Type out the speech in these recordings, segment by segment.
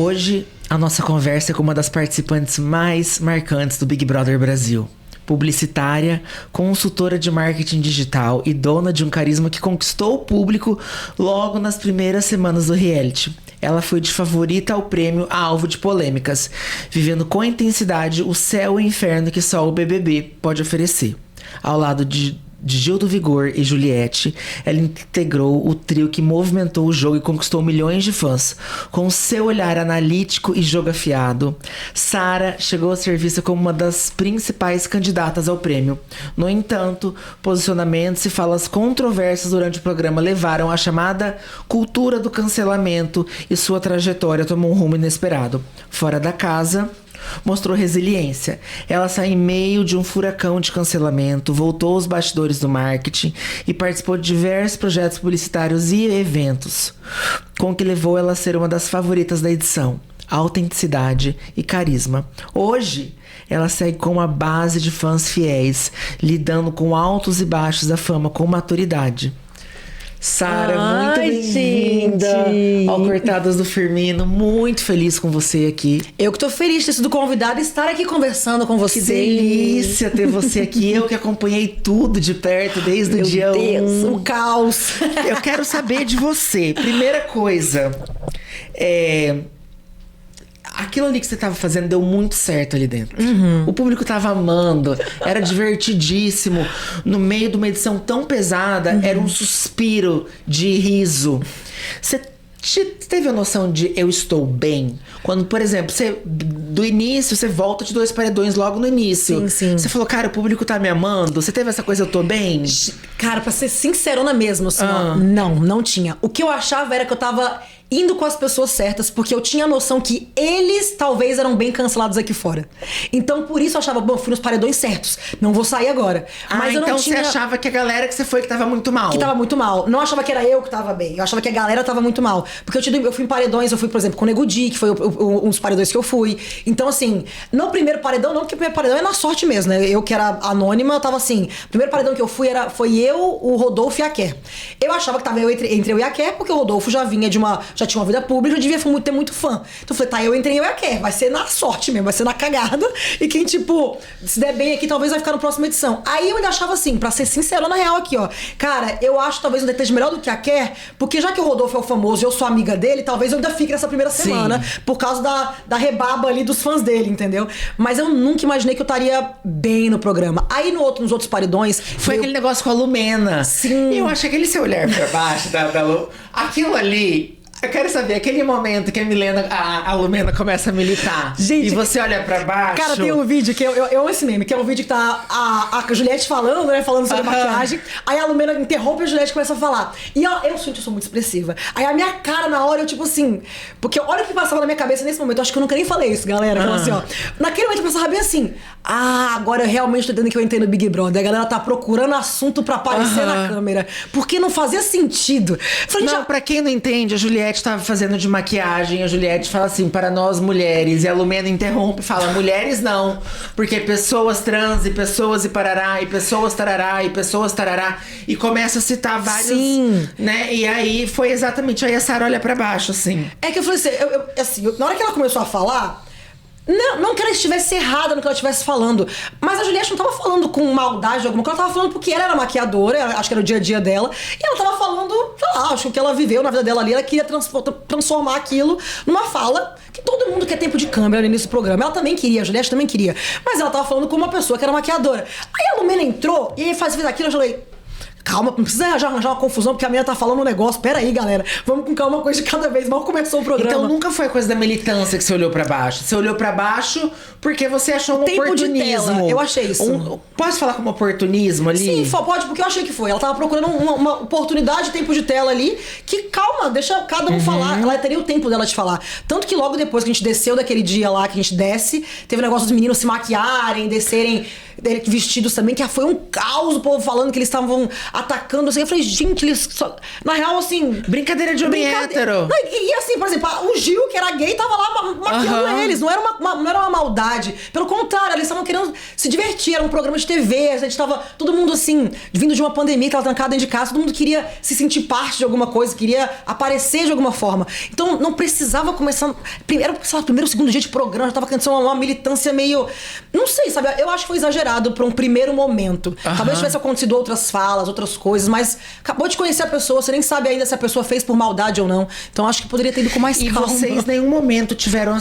Hoje, a nossa conversa é com uma das participantes mais marcantes do Big Brother Brasil. Publicitária, consultora de marketing digital e dona de um carisma que conquistou o público logo nas primeiras semanas do reality. Ela foi de favorita ao prêmio alvo de polêmicas, vivendo com intensidade o céu e o inferno que só o BBB pode oferecer. Ao lado de Gil do Vigor e Juliette, ela integrou o trio que movimentou o jogo e conquistou milhões de fãs. Com seu olhar analítico e jogo afiado, Sara chegou a ser vista como uma das principais candidatas ao prêmio. No entanto, posicionamentos e falas controversas durante o programa levaram à chamada cultura do cancelamento e sua trajetória tomou um rumo inesperado. Fora da casa, mostrou resiliência. Ela saiu em meio de um furacão de cancelamento, voltou aos bastidores do marketing e participou de diversos projetos publicitários e eventos, com o que levou ela a ser uma das favoritas da edição. Autenticidade e carisma. Hoje, ela segue com uma base de fãs fiéis, lidando com altos e baixos da fama com maturidade. Sara, muito bem-vinda ao Cortadas do Firmino. Muito feliz com você aqui. Eu que tô feliz de ter sido convidada e estar aqui conversando com você. Que delícia ter você aqui. Eu que acompanhei tudo de perto desde o dia 1. O caos. Eu quero saber de você. Primeira coisa, aquilo ali que você tava fazendo deu muito certo ali dentro. O público tava amando, era divertidíssimo. No meio de uma edição tão pesada, era um suspiro de riso. Você teve a noção de eu estou bem? Quando, por exemplo, do início, você volta de 2 paredões logo no início. Sim. Você falou, cara, o público tá me amando. Você teve essa coisa, eu tô bem? Cara, pra ser sincerona mesmo, assim, ó, não tinha. O que eu achava era que eu tava indo com as pessoas certas, porque eu tinha a noção que eles talvez eram bem cancelados aqui fora. Então, por isso eu achava, bom, eu fui nos paredões certos, não vou sair agora. Mas eu então não tinha... você achava que a galera que você foi que tava muito mal? Que tava muito mal. Não achava que era eu que tava bem. Eu achava que a galera tava muito mal. Porque eu fui em paredões, eu fui, por exemplo, com o Nego Di, que foi um dos paredões que eu fui. Então, assim, no primeiro paredão, não, porque o primeiro paredão é na sorte mesmo, né? Eu que era anônima, eu tava assim... O primeiro paredão que eu fui foi eu, o Rodolfo e a Ker. Eu achava que tava entre eu e a Ker, porque o Rodolfo já vinha já tinha uma vida pública, eu devia ter muito fã. Então eu falei, tá, eu entrei, eu e a Ker. Vai ser na sorte mesmo, vai ser na cagada. E quem, tipo, se der bem aqui, talvez vai ficar na próxima edição. Aí eu ainda achava assim, pra ser sincero na real aqui, ó. Cara, eu acho talvez um esteja melhor do que a Ker, porque já que o Rodolfo é o famoso e eu sou amiga dele, talvez eu ainda fique nessa primeira semana, por causa da rebaba ali dos fãs dele, entendeu? Mas eu nunca imaginei que eu estaria bem no programa. Aí nos outros paredões... Foi aquele negócio com a Lumena. Sim. Eu acho que aquele seu olhar pra baixo da Lu... Aquilo ali... Eu quero saber, aquele momento que a Lumena começa a militar. Gente, e você olha pra baixo. Cara, tem um vídeo que eu amo esse meme, que é um vídeo que tá a Juliette falando, né? Falando sobre maquiagem. Aí a Lumena interrompe a Juliette e começa a falar. E eu sou muito expressiva. Aí a minha cara na hora, eu tipo assim. Porque olha o que passava na minha cabeça nesse momento. Eu acho que eu nunca nem falei isso, galera. Então, assim, ó. Naquele momento eu pensava bem assim. Agora eu realmente tô entendendo que eu entrei no Big Brother. A galera tá procurando assunto pra aparecer na câmera. Porque não fazia sentido. Falei, pra quem não entende, a Juliette tava fazendo de maquiagem, a Juliette fala assim, para nós mulheres, e a Lumena interrompe e fala, mulheres não, porque pessoas trans e pessoas e parará, e pessoas tarará, e pessoas tarará, e começa a citar vários, né, e aí foi exatamente, aí a Sara olha pra baixo, assim. É que eu falei assim, na hora que ela começou a falar, não que ela estivesse errada no que ela estivesse falando, mas a Juliette não tava falando com maldade alguma coisa, ela tava falando porque ela era maquiadora, acho que era o dia a dia dela, e ela tava falando, sei lá, acho que o que ela viveu na vida dela ali, ela queria transformar aquilo numa fala que todo mundo quer tempo de câmera no início do programa. Ela também queria, a Juliette também queria, mas ela tava falando com uma pessoa que era maquiadora. Aí a Lumena entrou e fez aquilo, eu falei... Calma, não precisa arranjar uma confusão, porque a menina tá falando um negócio. Pera aí, galera. Vamos com calma, uma coisa de cada vez. Mal começou o programa. Então nunca foi coisa da militância que você olhou pra baixo. Você olhou pra baixo porque você achou um tempo oportunismo. De tela. Eu achei isso. Posso falar como oportunismo ali? Sim, pode, porque eu achei que foi. Ela tava procurando uma oportunidade, tempo de tela ali, que calma, deixa cada um falar. Ela teria o tempo dela de falar. Tanto que logo depois que a gente desceu daquele dia lá, que a gente desce, teve o negócio dos meninos se maquiarem, descerem Ele vestidos também, que foi um caos, o povo falando que eles estavam atacando, assim. Eu falei, gente, eles... Na real, assim... Brincadeira de homem hétero. Não, e assim, por exemplo, o Gil, que era gay, tava lá maquiando eles. Não era uma maldade. Pelo contrário, eles estavam querendo se divertir. Era um programa de TV, a gente tava... Todo mundo, assim, vindo de uma pandemia, que tava trancado dentro de casa, todo mundo queria se sentir parte de alguma coisa, queria aparecer de alguma forma. Então, não precisava começar... Era, sei lá, primeiro, segundo dia de programa, já tava cantando uma militância meio... Não sei, sabe? Eu acho que foi exagerado pra um primeiro momento. Talvez tivesse acontecido outras falas, outras coisas, mas acabou de conhecer a pessoa, você nem sabe ainda se a pessoa fez por maldade ou não. Então, acho que poderia ter ido com mais calma. E vocês, em nenhum momento, tiveram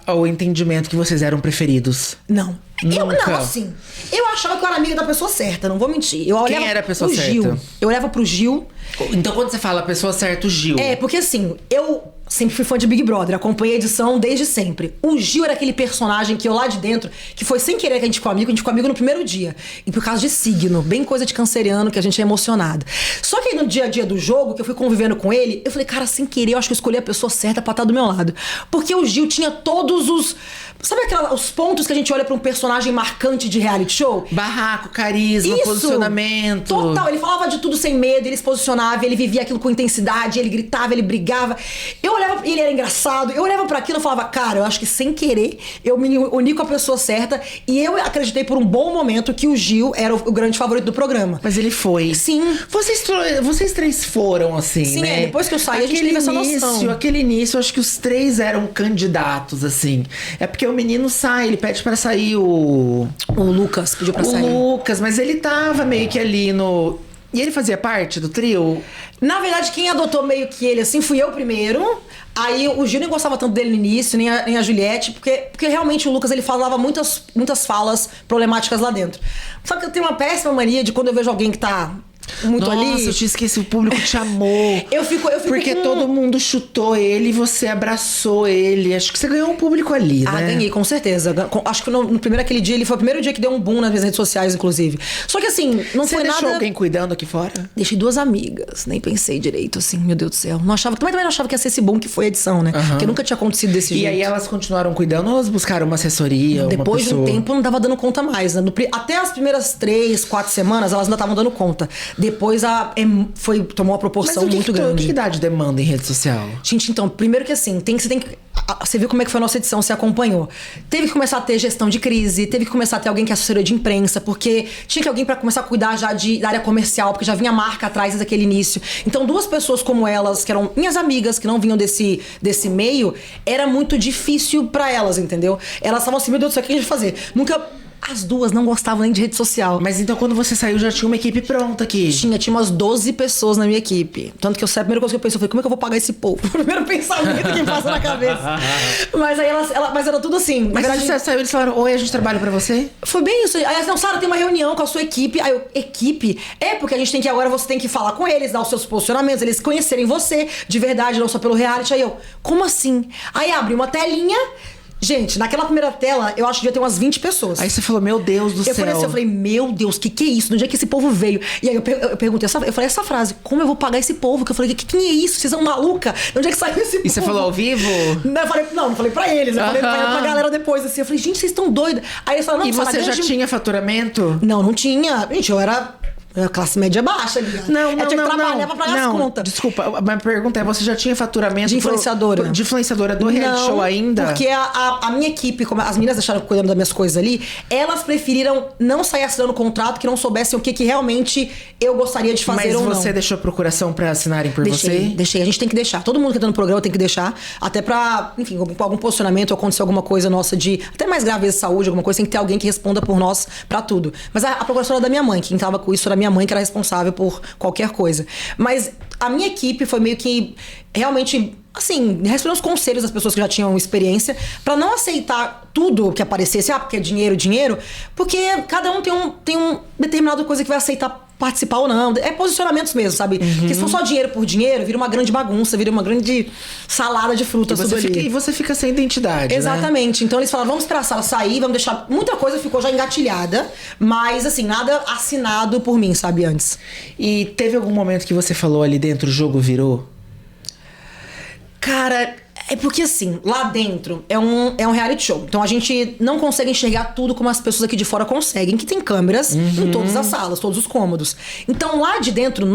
o entendimento que vocês eram preferidos? Não. Nunca. Não, assim, eu achava que eu era amiga da pessoa certa, não vou mentir. Quem era a pessoa certa? Gil. Eu olhava pro Gil. Então, quando você fala a pessoa certa, o Gil. Porque assim, eu sempre fui fã de Big Brother, acompanhei a edição desde sempre. O Gil era aquele personagem que eu lá de dentro, que foi sem querer que a gente ficou amigo no primeiro dia. E por causa de signo, bem coisa de canceriano, que a gente é emocionado. Só que aí no dia a dia do jogo, que eu fui convivendo com ele, eu falei, cara, sem querer, eu acho que eu escolhi a pessoa certa pra estar do meu lado. Porque o Gil tinha todos os... Sabe os pontos que a gente olha pra um personagem marcante de reality show? Barraco, carisma, posicionamento. Total, ele falava de tudo sem medo, ele se posicionava, ele vivia aquilo com intensidade, ele gritava, ele brigava. Eu olhava, ele era engraçado, eu olhava pra aquilo e falava, cara, eu acho que sem querer eu me uni com a pessoa certa e eu acreditei por um bom momento que o Gil era o grande favorito do programa. Mas ele foi. Sim. Vocês três foram, assim, sim, né? Depois que eu saí, a gente teve essa noção. Aquele início, eu acho que os três eram candidatos, assim. É porque o menino sai, ele pede pra sair o Lucas pediu pra sair. O Lucas, mas ele tava meio que ali no... E ele fazia parte do trio? Na verdade, quem adotou meio que ele, assim, fui eu primeiro. Aí o Gil nem gostava tanto dele no início, nem a Juliette, porque realmente o Lucas, ele falava muitas falas problemáticas lá dentro. Só que eu tenho uma péssima mania de quando eu vejo alguém que tá... muito ali. Nossa, eu te esqueci, o público te amou. eu fico porque todo mundo chutou ele e você abraçou ele. Acho que você ganhou um público ali, né? Ganhei, com certeza. Acho que no primeiro aquele dia, ele foi o primeiro dia que deu um boom nas minhas redes sociais, inclusive. Só que assim, não você foi nada... Você deixou alguém cuidando aqui fora? Deixei 2 amigas, nem pensei direito, assim, meu Deus do céu. Não achava, também não achava que ia ser esse boom que foi a edição, né? Porque nunca tinha acontecido desse jeito. E aí elas continuaram cuidando ou elas buscaram uma assessoria? Depois de um tempo, não tava dando conta mais, né? Até as primeiras 3, 4 semanas, elas ainda estavam dando conta. Depois tomou uma proporção muito grande. O que dá de demanda em rede social? Gente, então, primeiro que assim, você viu como é que foi a nossa edição, você acompanhou. Teve que começar a ter gestão de crise, teve que começar a ter alguém que é assessoria de imprensa, porque tinha que alguém pra começar a cuidar já da área comercial, porque já vinha marca atrás desde aquele início. Então, 2 pessoas como elas, que eram minhas amigas, que não vinham desse meio, era muito difícil pra elas, entendeu? Elas estavam assim, meu Deus do céu, o que a gente vai fazer? As 2 não gostavam nem de rede social. Mas então quando você saiu já tinha uma equipe pronta aqui? Tinha umas 12 pessoas na minha equipe. Tanto que a primeira coisa que eu pensei foi, como é que eu vou pagar esse povo? O primeiro pensamento que me passa na cabeça. Mas aí mas era tudo assim. Mas quando você saiu, eles falaram, oi, a gente trabalha pra você? Foi bem isso. Aí elas não, Sara, tem uma reunião com a sua equipe. Aí equipe? Porque a gente tem que, agora você tem que falar com eles, dar os seus posicionamentos, eles conhecerem você de verdade, não só pelo reality. Aí eu, como assim? Aí abre uma telinha. Gente, naquela primeira tela, eu acho que devia ter umas 20 pessoas. Aí você falou, meu Deus do céu. Eu falei, meu Deus, que é isso? No dia que esse povo veio. E aí eu perguntei, eu falei essa frase, como eu vou pagar esse povo? Que eu falei, quem é isso? Vocês são maluca? De onde é que saiu esse povo? E você falou ao vivo? Não falei pra eles. Eu falei pra galera depois, assim. Eu falei, gente, vocês estão doidos. Aí eles falaram, não, e você já tinha faturamento? Não tinha. Gente, eu era... classe média baixa ali. Eu tinha que trabalhar pra pagar as contas. Desculpa, a minha pergunta é, você já tinha faturamento de influenciadora? De influenciadora do reality show ainda? Porque a minha equipe, como as meninas deixaram cuidando das minhas coisas ali, elas preferiram não sair assinando contrato que não soubessem o que realmente eu gostaria de fazer ou não. Mas você deixou procuração pra assinarem por você? Deixei. A gente tem que deixar. Todo mundo que tá no programa tem que deixar. Até pra, enfim, com algum posicionamento ou acontecer alguma coisa nossa de... Até mais grave de saúde, alguma coisa, tem que ter alguém que responda por nós pra tudo. Mas a procuração era da minha mãe. Quem tava com isso era minha mãe, que era responsável por qualquer coisa. Mas a minha equipe foi meio que realmente, assim, respondendo os conselhos das pessoas que já tinham experiência, pra não aceitar tudo que aparecesse, porque é dinheiro, porque cada um tem um determinado coisa que vai aceitar participar ou não. É posicionamentos mesmo, sabe? Porque se for só dinheiro por dinheiro, vira uma grande bagunça, vira uma grande salada de frutas. E você fica sem identidade, exatamente. Né? Então eles falaram, vamos esperar a Sara sair, vamos deixar... Muita coisa ficou já engatilhada, mas assim, nada assinado por mim, sabe, antes. E teve algum momento que você falou ali dentro, o jogo virou? Cara... É porque, assim, lá dentro é um reality show. Então a gente não consegue enxergar tudo como as pessoas aqui de fora conseguem, que tem câmeras em todas as salas, todos os cômodos. Então lá de dentro,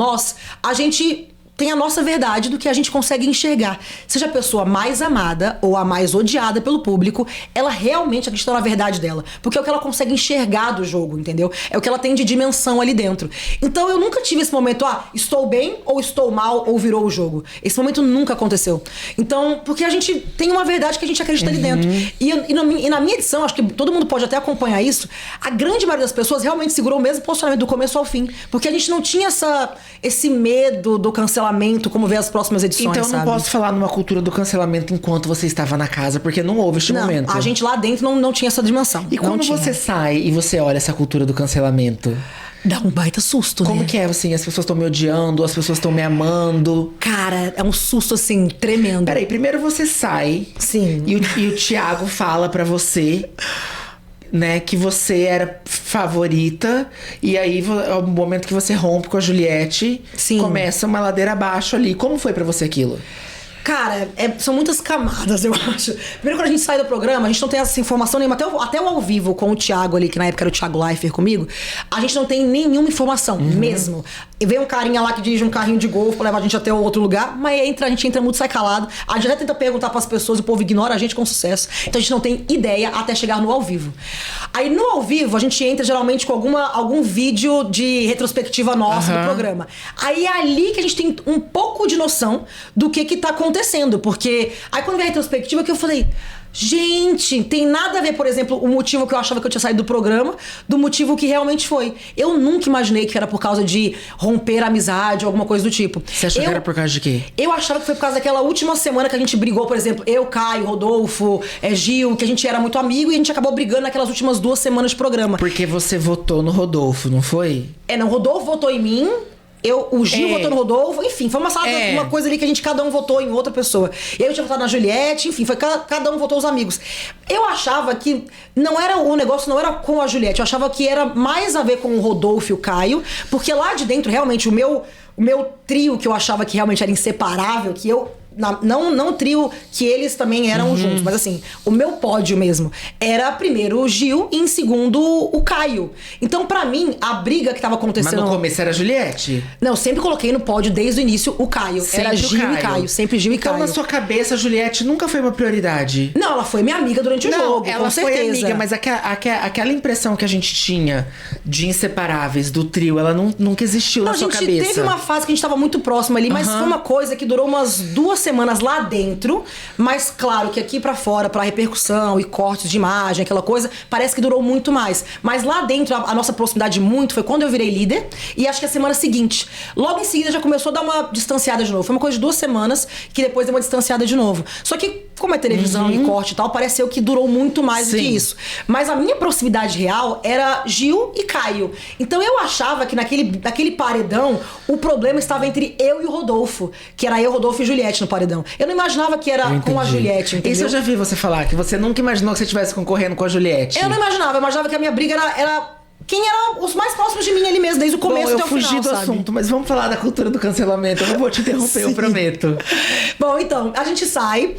a gente tem a nossa verdade do que a gente consegue enxergar. Seja a pessoa mais amada ou a mais odiada pelo público, ela realmente acredita na verdade dela. Porque é o que ela consegue enxergar do jogo, entendeu? É o que ela tem de dimensão ali dentro. Então eu nunca tive esse momento, estou bem ou estou mal ou virou o jogo. Esse momento nunca aconteceu. Então, porque a gente tem uma verdade que a gente acredita ali dentro. E na minha edição, acho que todo mundo pode até acompanhar isso, a grande maioria das pessoas realmente segurou o mesmo posicionamento do começo ao fim. Porque a gente não tinha esse medo do cancelamento, como ver as próximas edições, então eu não sabe? posso falar numa cultura do cancelamento enquanto você estava na casa, porque não houve este momento. A gente lá dentro não tinha essa dimensão. E quando você sai e você olha essa cultura do cancelamento, dá um baita susto, como né? que é, assim, as pessoas estão me odiando, as pessoas estão me amando? Cara, é um susto, assim, tremendo. Peraí, primeiro você sai. Sim. E o Thiago fala pra você, né, que você era favorita. E aí, ao momento que você rompe com a Juliette, Sim. começa uma ladeira abaixo ali. Como foi pra você aquilo? Cara, são muitas camadas, eu acho. Primeiro, quando a gente sai do programa, a gente não tem essa informação nenhuma. Até o ao vivo com o Thiago ali, que na época era o Thiago Leifert comigo, a gente não tem nenhuma informação, mesmo. E vem um carinha lá que dirige um carrinho de golfe pra levar a gente até outro lugar, mas a gente entra muito, sai calado. A gente até tenta perguntar pras pessoas e o povo ignora a gente com sucesso. Então a gente não tem ideia até chegar no ao vivo. Aí no ao vivo, a gente entra geralmente com algum vídeo de retrospectiva nossa do programa. Aí é ali que a gente tem um pouco de noção do que tá acontecendo, porque aí quando vem a retrospectiva que eu falei, gente, tem nada a ver, por exemplo, o motivo que eu achava que eu tinha saído do programa do motivo que realmente foi. Eu nunca imaginei que era por causa de romper a amizade ou alguma coisa do tipo. Você achou que era por causa de quê? Eu achava que foi por causa daquela última semana que a gente brigou, por exemplo, eu, Caio, Rodolfo, Gil, que a gente era muito amigo e a gente acabou brigando naquelas últimas 2 semanas de programa. Porque você votou no Rodolfo, não foi? Não, o Rodolfo votou em mim. O Gil votou no Rodolfo, enfim, foi uma coisa ali que cada um votou em outra pessoa. Eu tinha votado na Juliette, enfim, cada um votou os amigos. Eu achava que o negócio não era com a Juliette, eu achava que era mais a ver com o Rodolfo e o Caio, porque lá de dentro, realmente, o meu trio, que eu achava que realmente era inseparável, que eu... Não o trio que eles também eram juntos, mas assim, o meu pódio mesmo era primeiro o Gil e em segundo o Caio. Então, pra mim, a briga que tava acontecendo... Mas no começo era a Juliette? Não, sempre coloquei no pódio desde o início o Caio. Sempre era Gil Caio. e Caio, sempre Gil e Caio. Então, na sua cabeça, a Juliette nunca foi uma prioridade? Não, ela foi minha amiga durante o jogo, ela com certeza. foi amiga, mas aquela impressão que a gente tinha de inseparáveis, do trio, ela nunca existiu na sua cabeça. A gente teve uma fase que a gente tava muito próximo ali, mas foi uma coisa que durou umas 2 semanas lá dentro, mas claro que aqui pra fora, pra repercussão e cortes de imagem, aquela coisa, parece que durou muito mais. Mas lá dentro, a nossa proximidade muito foi quando eu virei líder, e acho que a semana seguinte. Logo em seguida já começou a dar uma distanciada de novo. Foi uma coisa de 2 semanas que depois deu uma distanciada de novo. Só que, como é televisão e corte e tal, pareceu que durou muito mais do que isso. Mas a minha proximidade real era Gil e Caio. Então eu achava que naquele paredão, o problema estava entre eu e o Rodolfo, que era eu, Rodolfo e Juliette no paredão. Eu não imaginava que era com a Juliette, entendeu? Isso eu já vi você falar, que você nunca imaginou que você estivesse concorrendo com a Juliette. Eu não imaginava, eu imaginava que a minha briga era quem eram os mais próximos de mim ali mesmo, desde o começo até o final, eu fugi do assunto, mas vamos falar da cultura do cancelamento. Eu não vou te interromper, eu prometo. Bom, então, a gente sai,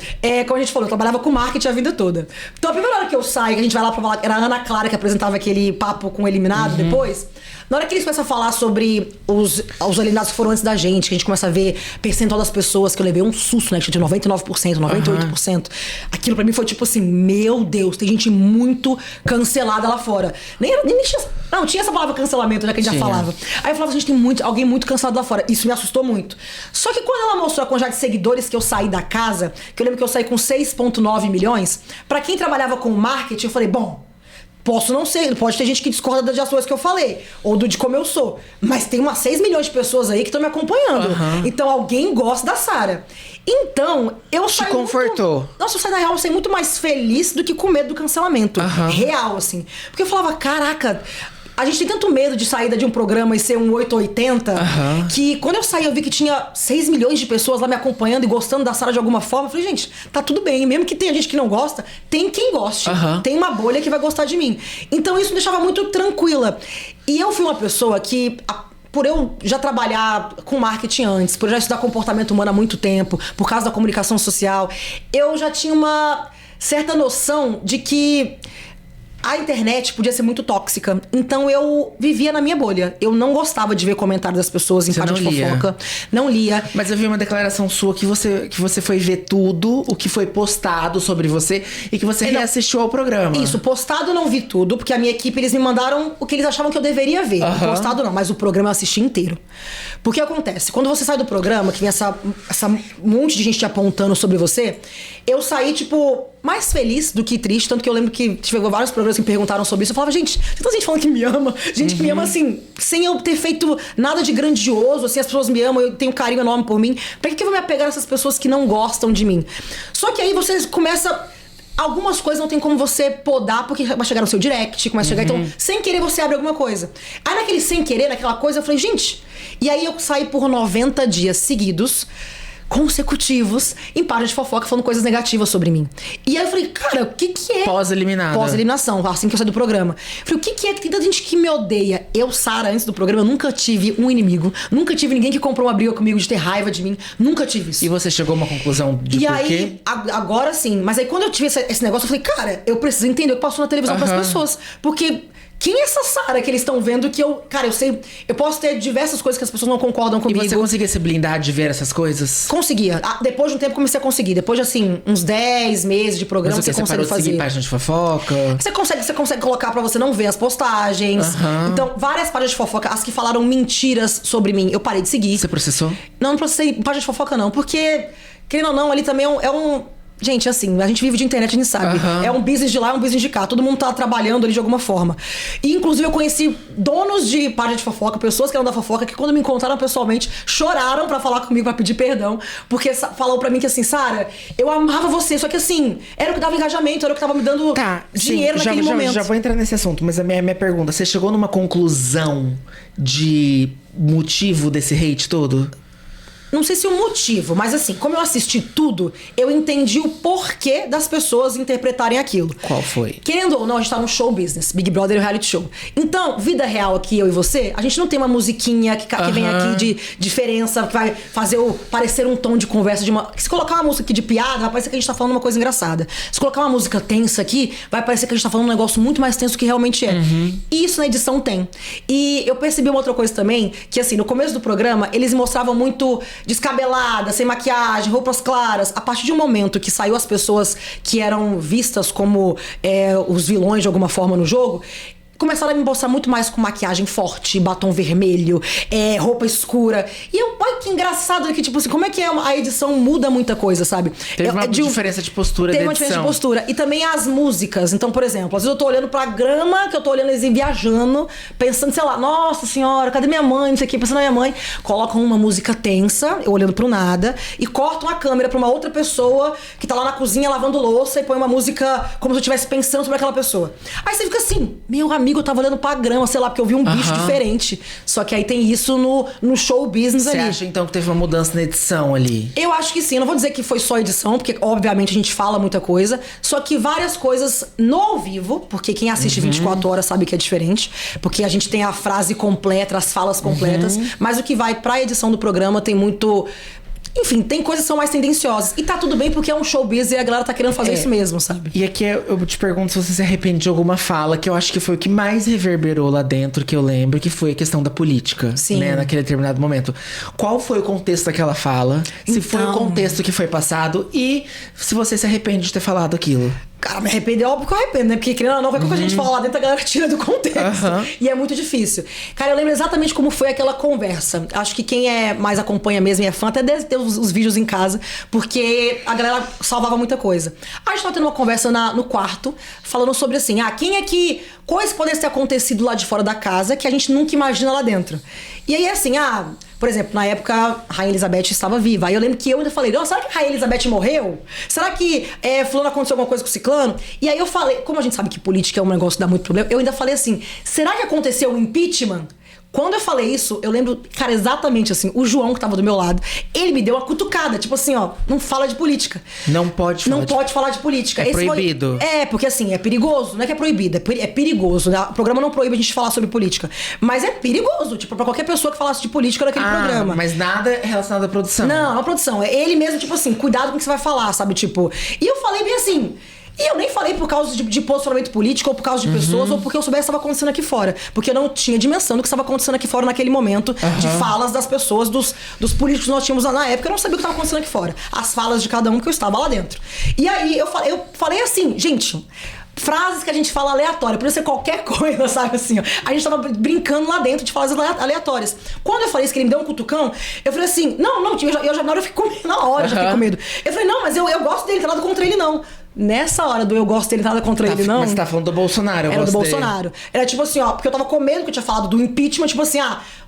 como a gente falou, eu trabalhava com marketing a vida toda. Então, a primeira hora que eu saio, que a gente vai lá pra falar, era a Ana Clara que apresentava aquele papo com o eliminado depois. Na hora que eles começam a falar sobre os eliminados que foram antes da gente, que a gente começa a ver percentual das pessoas, que eu levei um susto, né? Que tinha de 99%, 98%. Aquilo pra mim foi tipo assim, meu Deus, tem gente muito cancelada lá fora. Nem tinha... Não, tinha essa palavra cancelamento, né? Que a gente já falava. Aí eu falava, gente, tem alguém muito cancelado lá fora. Isso me assustou muito. Só que quando ela mostrou a quantidade de seguidores que eu saí da casa, que eu lembro que eu saí com 6,9 milhões, pra quem trabalhava com marketing, eu falei, bom... Posso não ser, pode ter gente que discorda das ações que eu falei, ou de como eu sou. Mas tem umas 6 milhões de pessoas aí que estão me acompanhando. Então alguém gosta da Sara. Então, eu saí. Te confortou? Nossa, eu saí da real, eu saí muito mais feliz do que com medo do cancelamento. Real, assim. Porque eu falava, caraca. A gente tem tanto medo de saída de um programa e ser um 880, que quando eu saí eu vi que tinha 6 milhões de pessoas lá me acompanhando e gostando da Sara de alguma forma. Eu falei, gente, tá tudo bem. Mesmo que tenha gente que não gosta, tem quem goste. Tem uma bolha que vai gostar de mim. Então isso me deixava muito tranquila. E eu fui uma pessoa que... por eu já trabalhar com marketing antes, por eu já estudar comportamento humano há muito tempo, por causa da comunicação social, eu já tinha uma certa noção de que a internet podia ser muito tóxica. Então eu vivia na minha bolha. Eu não gostava de ver comentários das pessoas em página de fofoca. Não lia. Mas eu vi uma declaração sua que você foi ver tudo o que foi postado sobre você e que você reassistiu ao programa. Isso, postado eu não vi tudo, porque a minha equipe, eles me mandaram o que eles achavam que eu deveria ver. Postado não, mas o programa eu assisti inteiro. Porque acontece, quando você sai do programa, que vem essa monte de gente te apontando sobre você, eu saí, tipo, mais feliz do que triste. Tanto que eu lembro que tive vários programas que me perguntaram sobre isso. Eu falava, gente, tem tanta gente falando que me ama. Gente que me ama, assim, sem eu ter feito nada de grandioso. Assim, as pessoas me amam, eu tenho um carinho enorme por mim. Pra que eu vou me apegar a essas pessoas que não gostam de mim? Só que aí você começa... Algumas coisas não tem como você podar, porque vai chegar no seu direct, começa a chegar... Então, sem querer, você abre alguma coisa. Aí, naquele sem querer, naquela coisa, eu falei, gente... E aí, eu saí por 90 dias seguidos... consecutivos em páginas de fofoca falando coisas negativas sobre mim. E aí eu falei, cara, o que é... Pós-eliminação, assim que eu saí do programa. Eu falei, o que é que tem tanta gente que me odeia? Eu, Sara, antes do programa, eu nunca tive um inimigo. Nunca tive ninguém que comprou uma briga comigo de ter raiva de mim. Nunca tive isso. E você chegou a uma conclusão de e por quê? Aí, agora sim. Mas aí quando eu tive esse negócio, eu falei, cara, eu preciso entender o que passou na televisão pras pessoas. Porque... quem é essa Sara que eles estão vendo que eu... Cara, eu sei... Eu posso ter diversas coisas que as pessoas não concordam comigo. E você conseguia se blindar de ver essas coisas? Conseguia. Depois de um tempo comecei a conseguir. Depois de, assim, uns 10 meses de programa, mas você você consegue parou de seguir página de fofoca? Você consegue colocar pra você não ver as postagens. Então, várias páginas de fofoca, as que falaram mentiras sobre mim, eu parei de seguir. Você processou? Não processei página de fofoca, não. Porque, querendo ou não, ali também é um... Gente, assim, a gente vive de internet, a gente sabe. É um business de lá, é um business de cá. Todo mundo tá trabalhando ali de alguma forma. E, inclusive, eu conheci donos de página de fofoca, pessoas que eram da fofoca, que quando me encontraram pessoalmente, choraram pra falar comigo, pra pedir perdão. Porque falou pra mim que, assim, Sara, eu amava você, só que, assim, era o que dava engajamento, era o que tava me dando dinheiro naquele momento. Já vou entrar nesse assunto, mas a minha pergunta, você chegou numa conclusão de motivo desse hate todo? Não sei se o motivo, mas assim, como eu assisti tudo, eu entendi o porquê das pessoas interpretarem aquilo. Qual foi? Querendo ou não, a gente tá num show business, Big Brother e reality show. Então, vida real aqui, eu e você, a gente não tem uma musiquinha que vem aqui de diferença, que vai fazer parecer um tom de conversa de uma... Se colocar uma música aqui de piada, vai parecer que a gente tá falando uma coisa engraçada. Se colocar uma música tensa aqui, vai parecer que a gente tá falando um negócio muito mais tenso do que realmente é. E isso na edição tem. E eu percebi uma outra coisa também, que assim, no começo do programa, eles mostravam muito... descabelada, sem maquiagem, roupas claras. A partir de um momento que saiu as pessoas que eram vistas como os vilões de alguma forma no jogo, começaram a me mostrar muito mais com maquiagem forte, batom vermelho, roupa escura. E eu, olha que engraçado que, tipo assim, como é que a edição muda muita coisa, sabe? Teve uma diferença de postura da edição. Teve uma diferença de postura. E também as músicas. Então, por exemplo, às vezes eu tô olhando pra grama, que eu tô olhando eles viajando, pensando, sei lá, nossa senhora, cadê minha mãe? Não sei o que, pensando na minha mãe. Colocam uma música tensa, eu olhando pro nada, e cortam a câmera pra uma outra pessoa que tá lá na cozinha lavando louça e põe uma música como se eu estivesse pensando sobre aquela pessoa. Aí você fica assim, meu amigo, eu tava olhando pra grama, sei lá, porque eu vi um bicho diferente. Só que aí tem isso no show business ali. Você acha, então, que teve uma mudança na edição ali? Eu acho que sim. Eu não vou dizer que foi só edição, porque, obviamente, a gente fala muita coisa. Só que várias coisas no ao vivo, porque quem assiste 24 horas sabe que é diferente. Porque a gente tem a frase completa, as falas completas. Mas o que vai pra edição do programa tem muito... Enfim, tem coisas que são mais tendenciosas. E tá tudo bem porque é um showbiz e a galera tá querendo fazer isso mesmo, sabe? E aqui eu te pergunto se você se arrepende de alguma fala, que eu acho que foi o que mais reverberou lá dentro, que eu lembro, que foi a questão da política. Sim. Né, naquele determinado momento. Qual foi o contexto daquela fala? Se foi o contexto que foi passado e se você se arrepende de ter falado aquilo. Cara, me arrepender é óbvio que eu arrependo, né? Porque, querendo ou não, qualquer coisa que a gente fala lá dentro, a galera tira do contexto. E é muito difícil. Cara, eu lembro exatamente como foi aquela conversa. Acho que quem mais acompanha mesmo e é fã até deve ter os vídeos em casa, porque a galera salvava muita coisa. A gente tava tendo uma conversa no quarto, falando sobre assim, quem é que... Coisas podem ter acontecido lá de fora da casa que a gente nunca imagina lá dentro. E aí, assim, por exemplo, na época, a Rainha Elizabeth estava viva. Aí eu lembro que eu ainda falei, será que a Rainha Elizabeth morreu? Será que fulano aconteceu alguma coisa com o ciclano? E aí eu falei, como a gente sabe que política é um negócio que dá muito problema, eu ainda falei assim, será que aconteceu o impeachment? Quando eu falei isso, eu lembro, cara, exatamente assim, o João que tava do meu lado, ele me deu uma cutucada, tipo assim, ó, não fala de política. Não pode falar. Não pode falar de política. É proibido. Porque assim, é perigoso, não é que é proibido, é perigoso, né? O programa não proíbe a gente falar sobre política, mas é perigoso, tipo, pra qualquer pessoa que falasse de política naquele programa. Mas nada relacionado à produção. Não à produção, é ele mesmo, tipo assim, cuidado com o que você vai falar, sabe, tipo... E eu falei bem assim... E eu nem falei por causa de posicionamento político ou por causa de pessoas ou porque eu soubesse o que estava acontecendo aqui fora. Porque eu não tinha dimensão do que estava acontecendo aqui fora naquele momento de falas das pessoas, dos políticos que nós tínhamos na época. Eu não sabia o que estava acontecendo aqui fora. As falas de cada um, porque eu estava lá dentro. E aí eu falei assim, gente... Frases que a gente fala aleatória, podia ser qualquer coisa, sabe assim, ó. A gente tava brincando lá dentro de frases aleatórias. Quando eu falei isso, que ele me deu um cutucão, eu falei assim, não, eu já na hora eu fiquei com medo, na hora eu já fiquei com medo. Eu falei, não, mas eu gosto dele, não tem nada contra ele, não. Nessa hora do eu gosto dele, nada contra ele, não. Mas você tá falando do Bolsonaro, Era do Bolsonaro. Era tipo assim, ó, porque eu tava com medo que eu tinha falado do impeachment, tipo assim,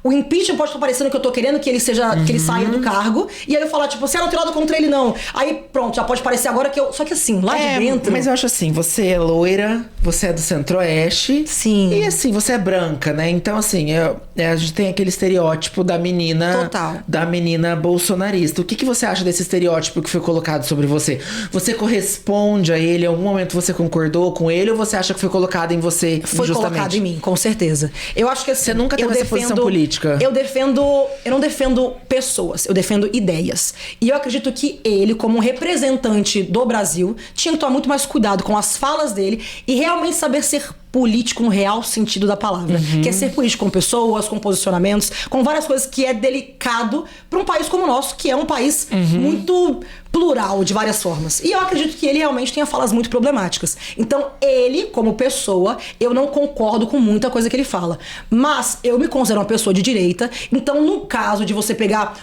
o impeachment pode estar parecendo que eu tô querendo que ele seja, que ele saia do cargo, e aí eu falar, tipo assim, não tem nada contra ele, não. Aí pronto, já pode parecer agora que eu. Só que assim, lá de dentro. Mas eu acho assim, você é loira, você é do Centro-Oeste. Sim. E assim, você é branca, né? Então, assim, a gente tem aquele estereótipo da menina. Total. Da menina bolsonarista. O que você acha desse estereótipo que foi colocado sobre você? Você corresponde a ele? Em algum momento você concordou com ele ou você acha que foi colocado em você Foi injustamente? colocado em mim, com certeza. Eu acho que assim, Você nunca teve essa posição política? Eu não defendo pessoas, eu defendo ideias. E eu acredito que ele, como um representante do Brasil, tinha que tomar muito mais cuidado com as falas dele e realmente saber ser político no real sentido da palavra. Que é ser político com pessoas, com posicionamentos, com várias coisas que é delicado para um país como o nosso, que é um país muito plural de várias formas. E eu acredito que ele realmente tenha falas muito problemáticas. Então, ele, como pessoa, eu não concordo com muita coisa que ele fala. Mas eu me considero uma pessoa de direita, então no caso de você pegar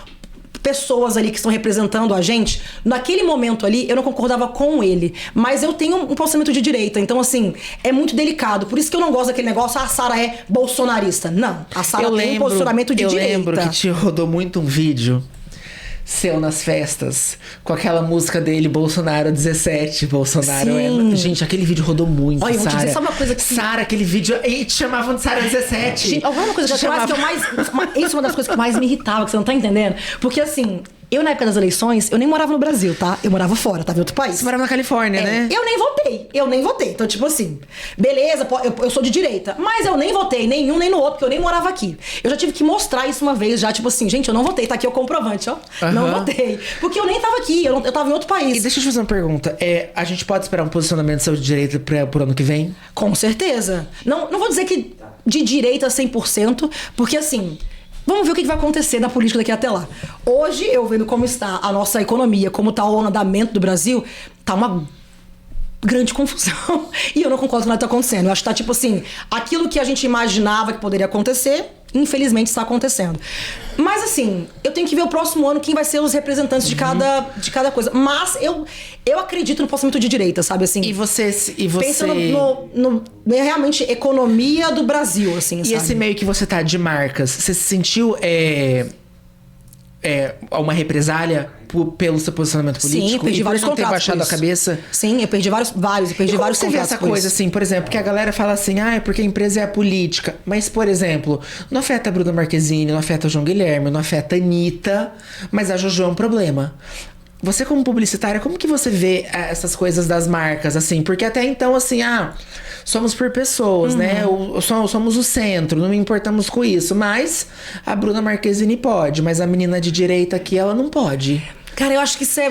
pessoas ali que estão representando a gente, naquele momento ali eu não concordava com ele, mas eu tenho um posicionamento de direita, então assim, é muito delicado, por isso que eu não gosto daquele negócio, a Sara é bolsonarista. Não, a Sara tem um posicionamento de direita. Eu lembro que te rodou muito um vídeo seu nas festas, com aquela música dele, Bolsonaro 17, Bolsonaro Sim. Gente, aquele vídeo rodou muito, Olha, eu vou te Sara. dizer, sabe uma coisa que... Sara, aquele vídeo... E te chamavam de Sara 17. Gente, alguma coisa que eu isso é uma das coisas que mais me irritava, que você não tá entendendo. Porque assim, eu na época das eleições, eu nem morava no Brasil, tá? Eu morava fora, tava em outro país. Você morava na Califórnia, né? Eu nem votei. Então, tipo assim, beleza, eu sou de direita, mas eu nem votei, nenhum nem no outro, porque eu nem morava aqui. Eu já tive que mostrar isso uma vez já, tipo assim, gente, eu não votei, tá aqui o comprovante, ó. Não votei. Porque eu nem tava aqui, eu tava em outro país. E deixa eu te fazer uma pergunta. A gente pode esperar um posicionamento seu de direita pro ano que vem? Com certeza. Não vou dizer que de direita 100%, porque assim... Vamos ver o que vai acontecer na política daqui até lá. Hoje, eu vendo como está a nossa economia, como está o andamento do Brasil, tá uma grande confusão. E eu não concordo com nada que tá acontecendo. Eu acho que tá tipo assim, aquilo que a gente imaginava que poderia acontecer, infelizmente está acontecendo. Mas assim, eu tenho que ver o próximo ano quem vai ser os representantes de cada coisa. Mas eu acredito no posicionamento de direita, sabe assim? E você... Pensando no realmente economia do Brasil, assim, sabe? E esse meio que você tá de marcas, você se sentiu uma represália pelo seu posicionamento político? Sim, eu perdi vários contratos. Não ter baixado a cabeça? Sim, eu perdi vários Como você vê essa coisa, assim, por exemplo, que a galera fala assim, é porque a empresa é a política. Mas, por exemplo, não afeta a Bruna Marquezine, não afeta o João Guilherme, não afeta a Anitta, mas a Jojo é um problema. Você, como publicitária, como que você vê essas coisas das marcas, assim? Porque até então, assim, somos por pessoas, né? Somos o centro, não me importamos com isso. Mas a Bruna Marquezine pode, mas a menina de direita aqui, ela não pode. Cara, eu acho que isso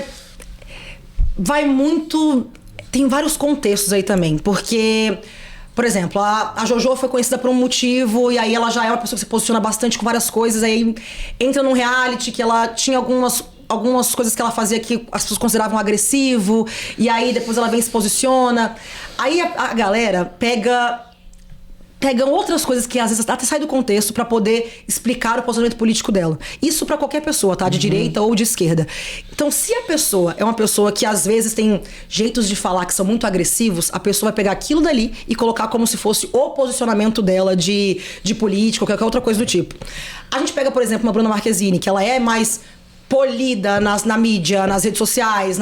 vai muito... Tem vários contextos aí também, porque... Por exemplo, a Jojo foi conhecida por um motivo, e aí ela já é uma pessoa que se posiciona bastante com várias coisas, aí entra num reality que ela tinha algumas coisas que ela fazia que as pessoas consideravam agressivo, e aí depois ela vem e se posiciona. Aí a galera pegam outras coisas que às vezes até sai do contexto pra poder explicar o posicionamento político dela. Isso pra qualquer pessoa, tá? De direita ou de esquerda. Então, se a pessoa é uma pessoa que às vezes tem jeitos de falar que são muito agressivos, a pessoa vai pegar aquilo dali e colocar como se fosse o posicionamento dela de político ou qualquer outra coisa do tipo. A gente pega, por exemplo, uma Bruna Marquezine, que ela é mais polida na mídia, nas redes sociais,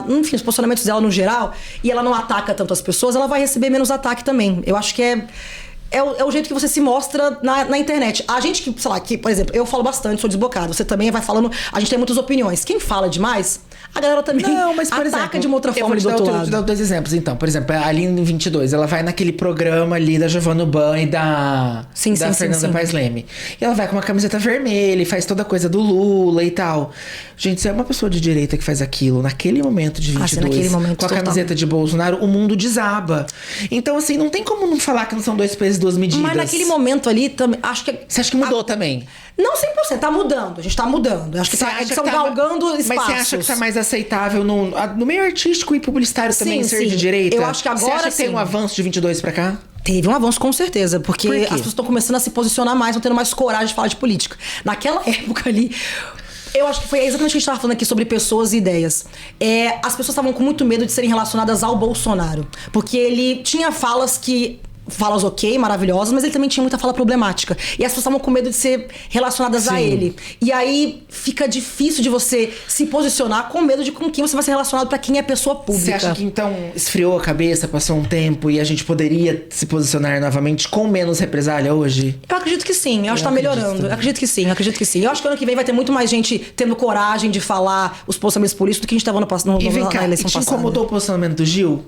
enfim, os posicionamentos dela no geral, e ela não ataca tanto as pessoas, ela vai receber menos ataque também. Eu acho que é o jeito que você se mostra na internet. A gente que, sei lá, que, por exemplo, eu falo bastante, sou desbocado. Você também vai falando, a gente tem muitas opiniões. Quem fala demais, a galera também por ataca de uma outra forma do outro lado. Eu vou te dar 2 exemplos, então. Por exemplo, ali em 22, ela vai naquele programa ali da Giovanna Ban e da Fernanda Paes Leme. E ela vai com uma camiseta vermelha e faz toda a coisa do Lula e tal. Gente, se é uma pessoa de direita que faz aquilo, naquele momento de 22, naquele momento, com a total. camiseta de Bolsonaro, o mundo desaba. Então, assim, não tem como não falar que não são 2 pesos e 2 medidas. Mas naquele momento ali, também, acho que... Você acha que mudou também? Não 100%, tá mudando. A gente tá mudando. Acho que estão galgando espaços. Mas você acha que tá mais aceitável no meio artístico e publicitário também ser de direita? Eu acho que agora você acha que tem um avanço de 22 pra cá? Teve um avanço, com certeza. Porque as pessoas estão começando a se posicionar mais, estão tendo mais coragem de falar de política. Naquela época ali... Eu acho que foi exatamente o que a gente estava falando aqui sobre pessoas e ideias. As pessoas estavam com muito medo de serem relacionadas ao Bolsonaro. Porque ele tinha falas ok, maravilhosas, mas ele também tinha muita fala problemática. E as pessoas estavam com medo de ser relacionadas a ele. E aí fica difícil de você se posicionar com medo de com quem você vai ser relacionado pra quem é pessoa pública. Você acha que então esfriou a cabeça, passou um tempo e a gente poderia se posicionar novamente com menos represália hoje? Eu acredito que sim, eu acho que tá melhorando. Eu acredito que sim. Eu acho que ano que vem vai ter muito mais gente tendo coragem de falar os posicionamentos políticos do que a gente tava na eleição passada. E te incomodou o posicionamento do Gil?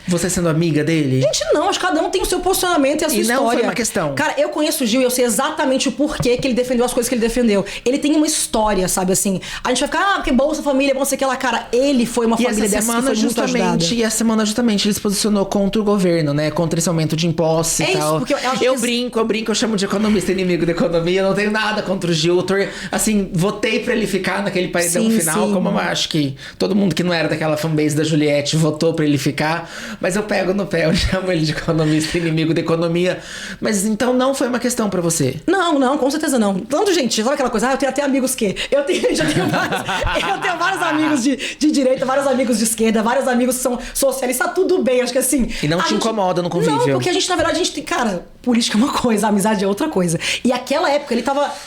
Você sendo amiga dele? Gente, não. Acho que cada um tem o seu posicionamento e a sua história. Não foi uma questão. Cara, eu conheço o Gil e eu sei exatamente o porquê que ele defendeu as coisas que ele defendeu. Ele tem uma história, sabe, assim. A gente vai ficar, porque Bolsa Família, bom, sei que lá. Cara, ele foi uma família dessa que foi muito ajudada. E essa semana, justamente, ele se posicionou contra o governo, né? Contra esse aumento de impostos e tal. Isso, porque eu brinco, eu chamo de economista inimigo da economia. Eu não tenho nada contra o Gil. Assim, votei pra ele ficar naquele paredão final. Como eu acho que todo mundo que não era daquela fanbase da Juliette votou pra ele ficar. Mas eu pego no pé, eu chamo ele de economista inimigo da economia. Mas então não foi uma questão pra você? Não, com certeza não. Tanto, gente, sabe aquela coisa? Eu tenho até amigos que... Eu tenho vários amigos de direita, vários amigos de esquerda, vários amigos que são socialistas, tá tudo bem, acho que assim... E não te incomoda no convívio? Não, porque a gente, na verdade, a gente tem... Cara, política é uma coisa, amizade é outra coisa. E aquela época,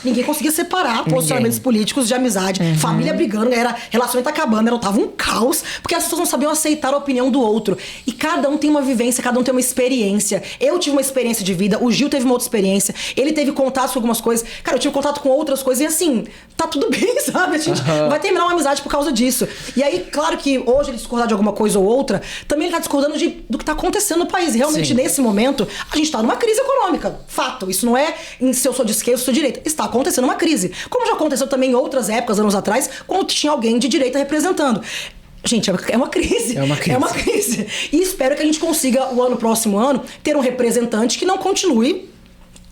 ninguém conseguia separar posicionamentos políticos de amizade. Família brigando, relacionamento acabando, tava um caos, porque as pessoas não sabiam aceitar a opinião do outro. E cada um tem uma vivência, cada um tem uma experiência. Eu tive uma experiência de vida, o Gil teve uma outra experiência, ele teve contato com algumas coisas, cara, eu tive contato com outras coisas, e assim, tá tudo bem, sabe? A gente vai terminar uma amizade por causa disso. E aí, claro que hoje ele discordar de alguma coisa ou outra, também ele tá discordando do que tá acontecendo no país. Realmente, nesse momento, a gente tá numa crise econômica. Fato. Isso não é se eu sou de esquerda ou sou de direita. Está acontecendo uma crise. Como já aconteceu também em outras épocas, anos atrás, quando tinha alguém de direita representando. Gente, é uma crise. É uma crise. E espero que a gente consiga, o próximo ano, ter um representante que não continue,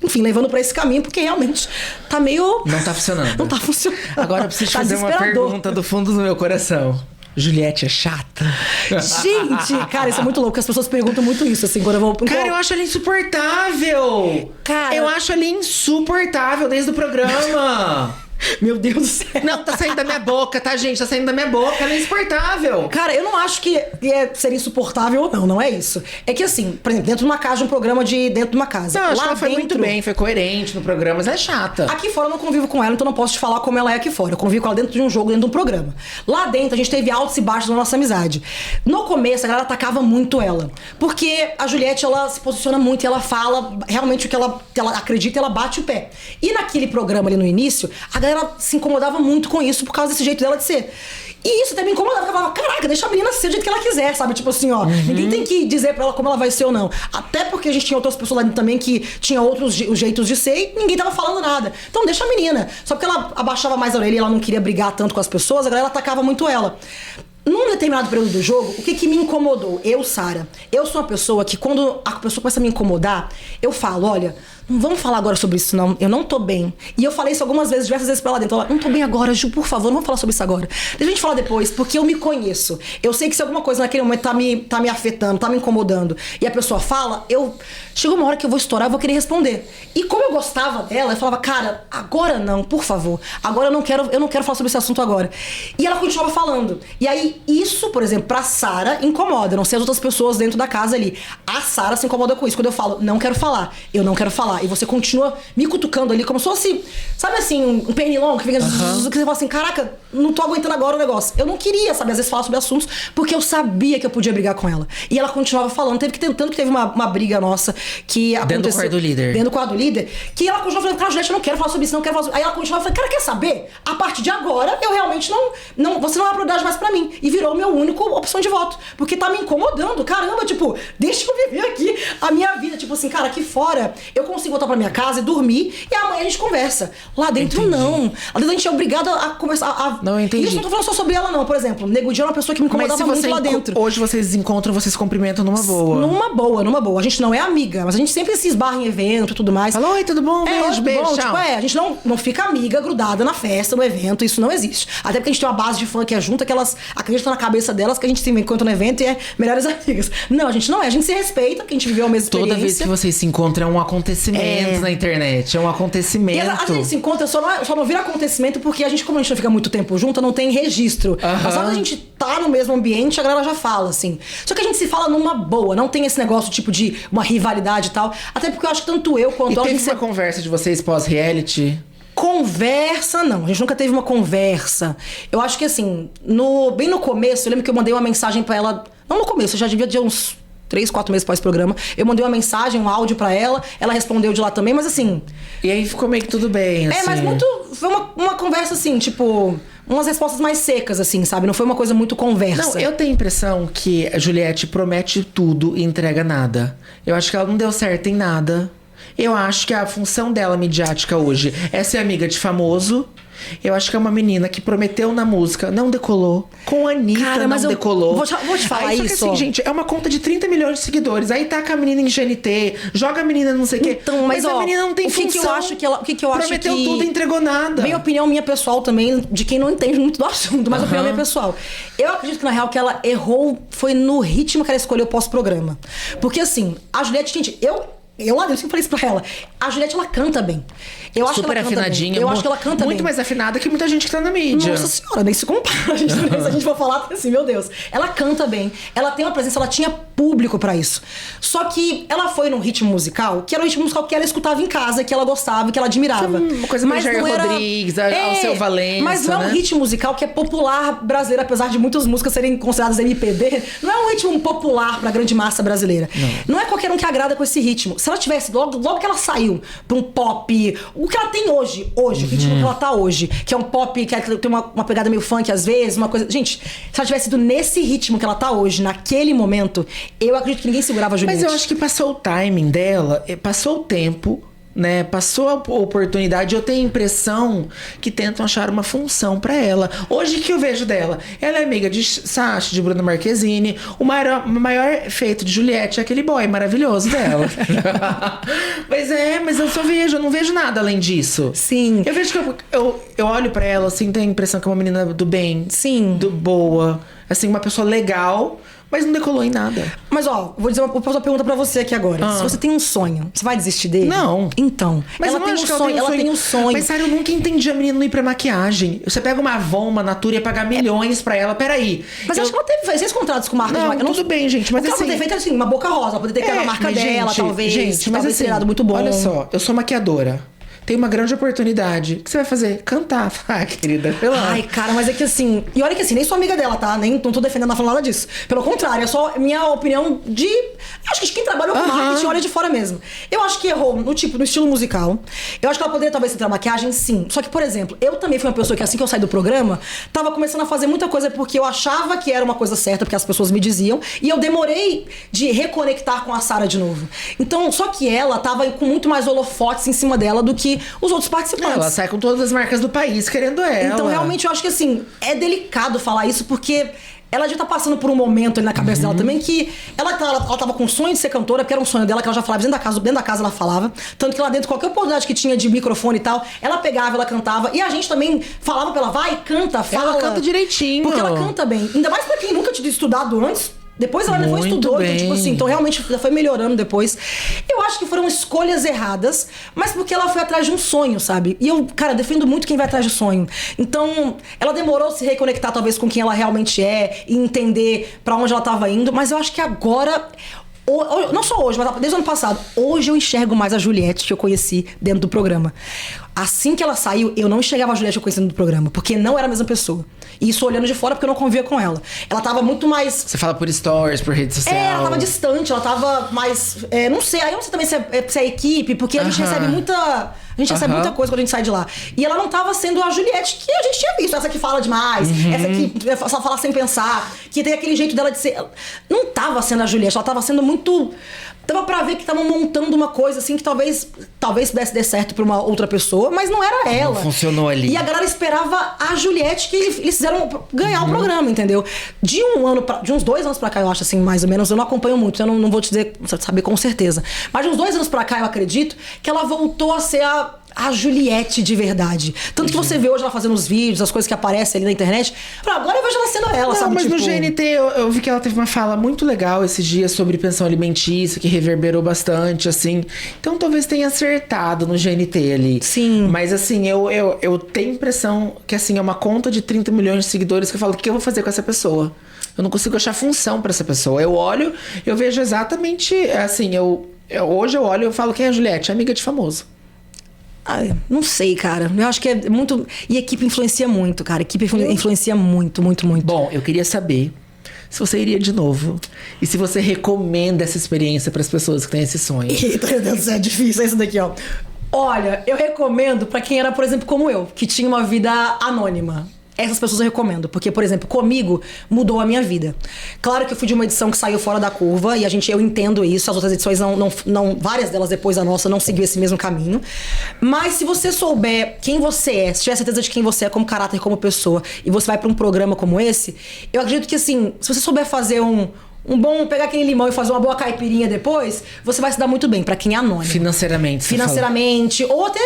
enfim, levando pra esse caminho, porque realmente tá meio... Não tá funcionando. Não tá funcionando. Agora eu preciso fazer uma pergunta do fundo do meu coração. Juliette é chata? Gente, cara, isso é muito louco. As pessoas perguntam muito isso, assim, quando eu vou... Cara, eu acho ela insuportável. Cara... Eu acho ela insuportável desde o programa. Meu Deus do céu. Não, tá saindo da minha boca, tá, gente? Tá saindo da minha boca, ela é insuportável. Cara, eu não acho que ser insuportável ou não é isso. É que assim, por exemplo, dentro de uma casa, de um programa dentro de uma casa. Não, acho lá que ela foi dentro, muito bem, foi coerente no programa, mas ela é chata. Aqui fora eu não convivo com ela, então não posso te falar como ela é aqui fora. Eu convivo com ela dentro de um jogo, dentro de um programa. Lá dentro a gente teve altos e baixos na nossa amizade. No começo a galera atacava muito ela. Porque a Juliette, ela se posiciona muito e ela fala realmente o que ela acredita e ela bate o pé. E naquele programa ali no início, a galera se incomodava muito com isso por causa desse jeito dela de ser. E isso até me incomodava, porque eu falava, caraca, deixa a menina ser do jeito que ela quiser, sabe? Tipo assim, ó, ninguém tem que dizer pra ela como ela vai ser ou não. Até porque a gente tinha outras pessoas lá dentro também que tinham outros jeitos de ser e ninguém tava falando nada. Então deixa a menina. Só porque ela abaixava mais a orelha e ela não queria brigar tanto com as pessoas, a galera atacava muito ela. Num determinado período do jogo, o que me incomodou? Eu, Sara, eu sou uma pessoa que quando a pessoa começa a me incomodar, eu falo, olha, não vamos falar agora sobre isso não, eu não tô bem. E eu falei isso algumas vezes, diversas vezes pra lá dentro, ela, não tô bem agora, Ju, por favor, não vamos falar sobre isso agora. Deixa a gente falar depois, porque eu me conheço. Eu sei que se alguma coisa naquele momento tá me afetando, tá me incomodando, e a pessoa fala, chegou uma hora que eu vou estourar, eu vou querer responder. E como eu gostava dela, eu falava, cara, agora não, por favor. Agora eu não quero falar sobre esse assunto agora. E ela continuava falando. E aí, isso, por exemplo, pra Sara incomoda, não sei as outras pessoas dentro da casa ali. A Sara se incomoda com isso. Quando eu falo, não quero falar, eu não quero falar. falar. E você continua me cutucando ali como se fosse, sabe assim, um pernilongo que fica... Que você fala assim, caraca, não tô aguentando agora o negócio. Eu não queria, sabe, às vezes falar sobre assuntos, porque eu sabia que eu podia brigar com ela. E ela continuava falando. Tanto que teve uma briga nossa que aconteceu... Dentro do quarto do líder. Dentro do quarto do líder. Que ela continuava falando, cara, Juliette, eu não quero falar sobre isso, não quero falar sobre... Aí ela continuava falando, cara, quer saber? A partir de agora, eu realmente não você não é uma prioridade mais pra mim. E virou meu único opção de voto. Porque tá me incomodando. Caramba, tipo, deixa eu viver aqui a minha vida. Tipo assim, cara, aqui fora eu consigo voltar pra minha casa e dormir e amanhã a gente conversa. Lá dentro não. Lá dentro a gente é obrigado a conversar. Não, entendi. Isso não tô falando só sobre ela, não. Por exemplo, Nego Di é uma pessoa que me incomodava muito lá dentro. Hoje vocês encontram, vocês se cumprimentam numa boa. Numa boa. A gente não é amiga, mas a gente sempre se esbarra em evento e tudo mais. Fala, oi, tudo bom? Beijo, beijo, bom, tchau. Tipo, a gente não fica amiga grudada na festa, no evento, isso não existe. Até porque a gente tem uma base de fã que é junta, que elas acreditam na cabeça delas que a gente se encontra no evento e é melhores amigas. Não, a gente não é. A gente se respeita, porque a gente viveu a mesma experiência. Toda vez que vocês se encontram é um acontecimento na internet. É um acontecimento. E a gente se encontra, só não vira acontecimento porque a gente, como a gente não fica muito tempo junto, não tem registro. Mas quando a gente tá no mesmo ambiente, a galera já fala, assim. Só que a gente se fala numa boa, não tem esse negócio tipo de uma rivalidade e tal. Até porque eu acho que tanto eu quanto ela... E teve uma conversa de vocês pós-reality? Conversa, não. A gente nunca teve uma conversa. Eu acho que assim, bem no começo, eu lembro que eu mandei uma mensagem pra ela. Não no começo, eu já devia ter uns 3, 4 meses pós-programa. Eu mandei uma mensagem, um áudio pra ela. Ela respondeu de lá também, mas assim... E aí ficou meio que tudo bem, assim. Mas muito... Foi uma conversa assim, tipo... Umas respostas mais secas, assim, sabe? Não foi uma coisa muito conversa. Não, eu tenho a impressão que a Juliette promete tudo e entrega nada. Eu acho que ela não deu certo em nada. Eu acho que a função dela midiática hoje é ser amiga de famoso. Eu acho que é uma menina que prometeu na música, não decolou. Com a Anitta, cara, mas não decolou. Vou te falar aí, isso. Só que assim, gente, é uma conta de 30 milhões de seguidores. Aí tá com a menina em GNT, joga a menina não sei o quê. Então, mas a menina não tem função. Que eu acho que ela... Prometeu tudo e entregou nada. Bem, opinião minha pessoal também, de quem não entende muito do assunto, mas opinião minha pessoal. Eu acredito que, na real, que ela errou foi no ritmo que ela escolheu pós-programa. Porque, assim, a Juliette, gente, eu lá dentro sempre falei isso pra ela. A Juliette, ela canta bem. Eu acho super que ela canta afinadinha. Bem. Eu acho que ela canta muito bem. Mais afinada que muita gente que tá na mídia. Nossa senhora, nem se compara. Se a gente for falar assim, meu Deus. Ela canta bem. Ela tem uma presença, ela tinha público pra isso. Só que ela foi num ritmo musical, que era um ritmo musical que ela escutava em casa, que ela gostava, que ela admirava. Uma coisa mais Jair Rodrigues, Alceu Valença, mas não é um ritmo musical que é popular brasileiro, apesar de muitas músicas serem consideradas MPB. Não é um ritmo popular pra grande massa brasileira. Não é qualquer um que agrada com esse ritmo. Se ela tivesse, logo que ela saiu pra um pop, o que ela tem hoje, o ritmo que ela tá hoje, que é um pop que tem uma pegada meio funk às vezes, uma coisa... Gente, se ela tivesse ido nesse ritmo que ela tá hoje, naquele momento, eu acredito que ninguém segurava a Juliette. Mas eu acho que passou o timing dela, passou o tempo, né? Passou a oportunidade. Eu tenho a impressão que tentam achar uma função pra ela. Hoje que eu vejo dela, ela é amiga de Sacha, de Bruna Marquezine. O maior feito de Juliette é aquele boy maravilhoso dela. mas eu só vejo, eu não vejo nada além disso. Sim. Eu vejo que eu olho pra ela, assim, tenho a impressão que é uma menina do bem. Sim. Boa. Assim, uma pessoa legal. Mas não decolou em nada. Mas ó, vou fazer uma pergunta pra você aqui agora. Se você tem um sonho, você vai desistir dele? Não. Então. Mas ela tem um sonho, ela tem um sonho. Mas sério, eu nunca entendi a menina não ir pra maquiagem. Você pega uma Avon, uma Natura e ia pagar milhões pra ela. Peraí. Mas acho que ela teve 6 contratos com marcas de maquiagem. Tudo bem, gente. Mas assim, ela assim, poderia ter feito assim, uma boca rosa. Ela poderia ter criado a marca dela, talvez. Gente, mas assim, teria dado muito bom. Olha só, eu sou maquiadora. Tem uma grande oportunidade. O que você vai fazer? Cantar. Ah, querida, pelo amor. Ai, cara, mas é que assim... E olha que assim, nem sou amiga dela, tá? Nem não tô defendendo ela falando nada disso. Pelo contrário, é só minha opinião de... Acho que de quem trabalhou com marketing olha de fora mesmo. Eu acho que errou no estilo musical. Eu acho que ela poderia talvez ter maquiagem, sim. Só que, por exemplo, eu também fui uma pessoa que assim que eu saí do programa, tava começando a fazer muita coisa porque eu achava que era uma coisa certa, porque as pessoas me diziam. E eu demorei de reconectar com a Sarah de novo. Então, só que ela tava com muito mais holofotes em cima dela do que os outros participantes. Ela sai com todas as marcas do país querendo ela. Então, realmente, eu acho que assim, é delicado falar isso, porque ela já tá passando por um momento ali na cabeça dela também que ela tava com um sonho de ser cantora, porque era um sonho dela, que ela já falava dentro da casa ela falava. Tanto que lá dentro, qualquer oportunidade que tinha de microfone e tal, ela pegava, ela cantava. E a gente também falava pra ela, vai, canta, fala. Ela canta direitinho. Porque ela canta bem. Ainda mais pra quem nunca tinha estudado antes. Depois ela levou e estudou, então, tipo assim, então realmente já foi melhorando depois. Eu acho que foram escolhas erradas, mas porque ela foi atrás de um sonho, sabe? E eu, cara, defendo muito quem vai atrás de sonho. Então, ela demorou a se reconectar talvez com quem ela realmente é e entender pra onde ela tava indo, mas eu acho que agora Não só hoje, mas desde o ano passado. Hoje eu enxergo mais a Juliette que eu conheci dentro do programa. Assim que ela saiu, eu não enxergava a Juliette que eu conheci dentro do programa, porque não era a mesma pessoa. E isso olhando de fora, porque eu não convivia com ela. Ela tava muito mais... Você fala por stories, por rede social. Ela tava distante, ela tava mais... não sei, aí eu não sei também se é equipe, porque a gente recebe muita... A gente recebe muita coisa quando a gente sai de lá. E ela não tava sendo a Juliette que a gente tinha visto. Essa que fala demais, essa que só fala sem pensar, que tem aquele jeito dela de ser... Não tava sendo a Juliette, ela tava sendo muito... Dava pra ver que estavam montando uma coisa assim que talvez pudesse dar certo pra uma outra pessoa, mas não era ela. Não funcionou ali. E a galera esperava a Juliette que eles fizeram ganhar o programa, entendeu? De uns 2 anos pra cá, eu acho assim, mais ou menos, eu não acompanho muito, eu não vou te saber com certeza. Mas de uns 2 anos pra cá, eu acredito que ela voltou a ser a Juliette de verdade. Tanto que você vê hoje ela fazendo os vídeos, as coisas que aparecem ali na internet. Agora eu vejo ela sendo ela, não, sabe? Mas tipo... no GNT eu vi que ela teve uma fala muito legal esses dias sobre pensão alimentícia, que reverberou bastante, assim. Então talvez tenha acertado no GNT ali. Sim. Mas assim, eu tenho a impressão que assim, é uma conta de 30 milhões de seguidores que eu falo, o que eu vou fazer com essa pessoa? Eu não consigo achar função pra essa pessoa. Eu olho, eu vejo exatamente, assim, hoje eu olho e eu falo, quem é a Juliette? Amiga de famoso. Não sei, cara. Eu acho que é muito... E a equipe influencia muito, cara. A equipe influencia muito, muito, muito. Bom, eu queria saber se você iria de novo. E se você recomenda essa experiência para as pessoas que têm esse sonho. Eita, meu Deus do céu, é difícil isso daqui, ó. Olha, eu recomendo pra quem era, por exemplo, como eu, que tinha uma vida anônima. Essas pessoas eu recomendo, porque, por exemplo, comigo mudou a minha vida. Claro que eu fui de uma edição que saiu fora da curva e eu entendo isso. As outras edições várias delas depois da nossa não seguiu esse mesmo caminho. Mas se você souber quem você é, se tiver certeza de quem você é como caráter, como pessoa, e você vai pra um programa como esse, eu acredito que assim, se você souber fazer pegar aquele limão e fazer uma boa caipirinha depois, você vai se dar muito bem pra quem é anônimo. Financeiramente, ou até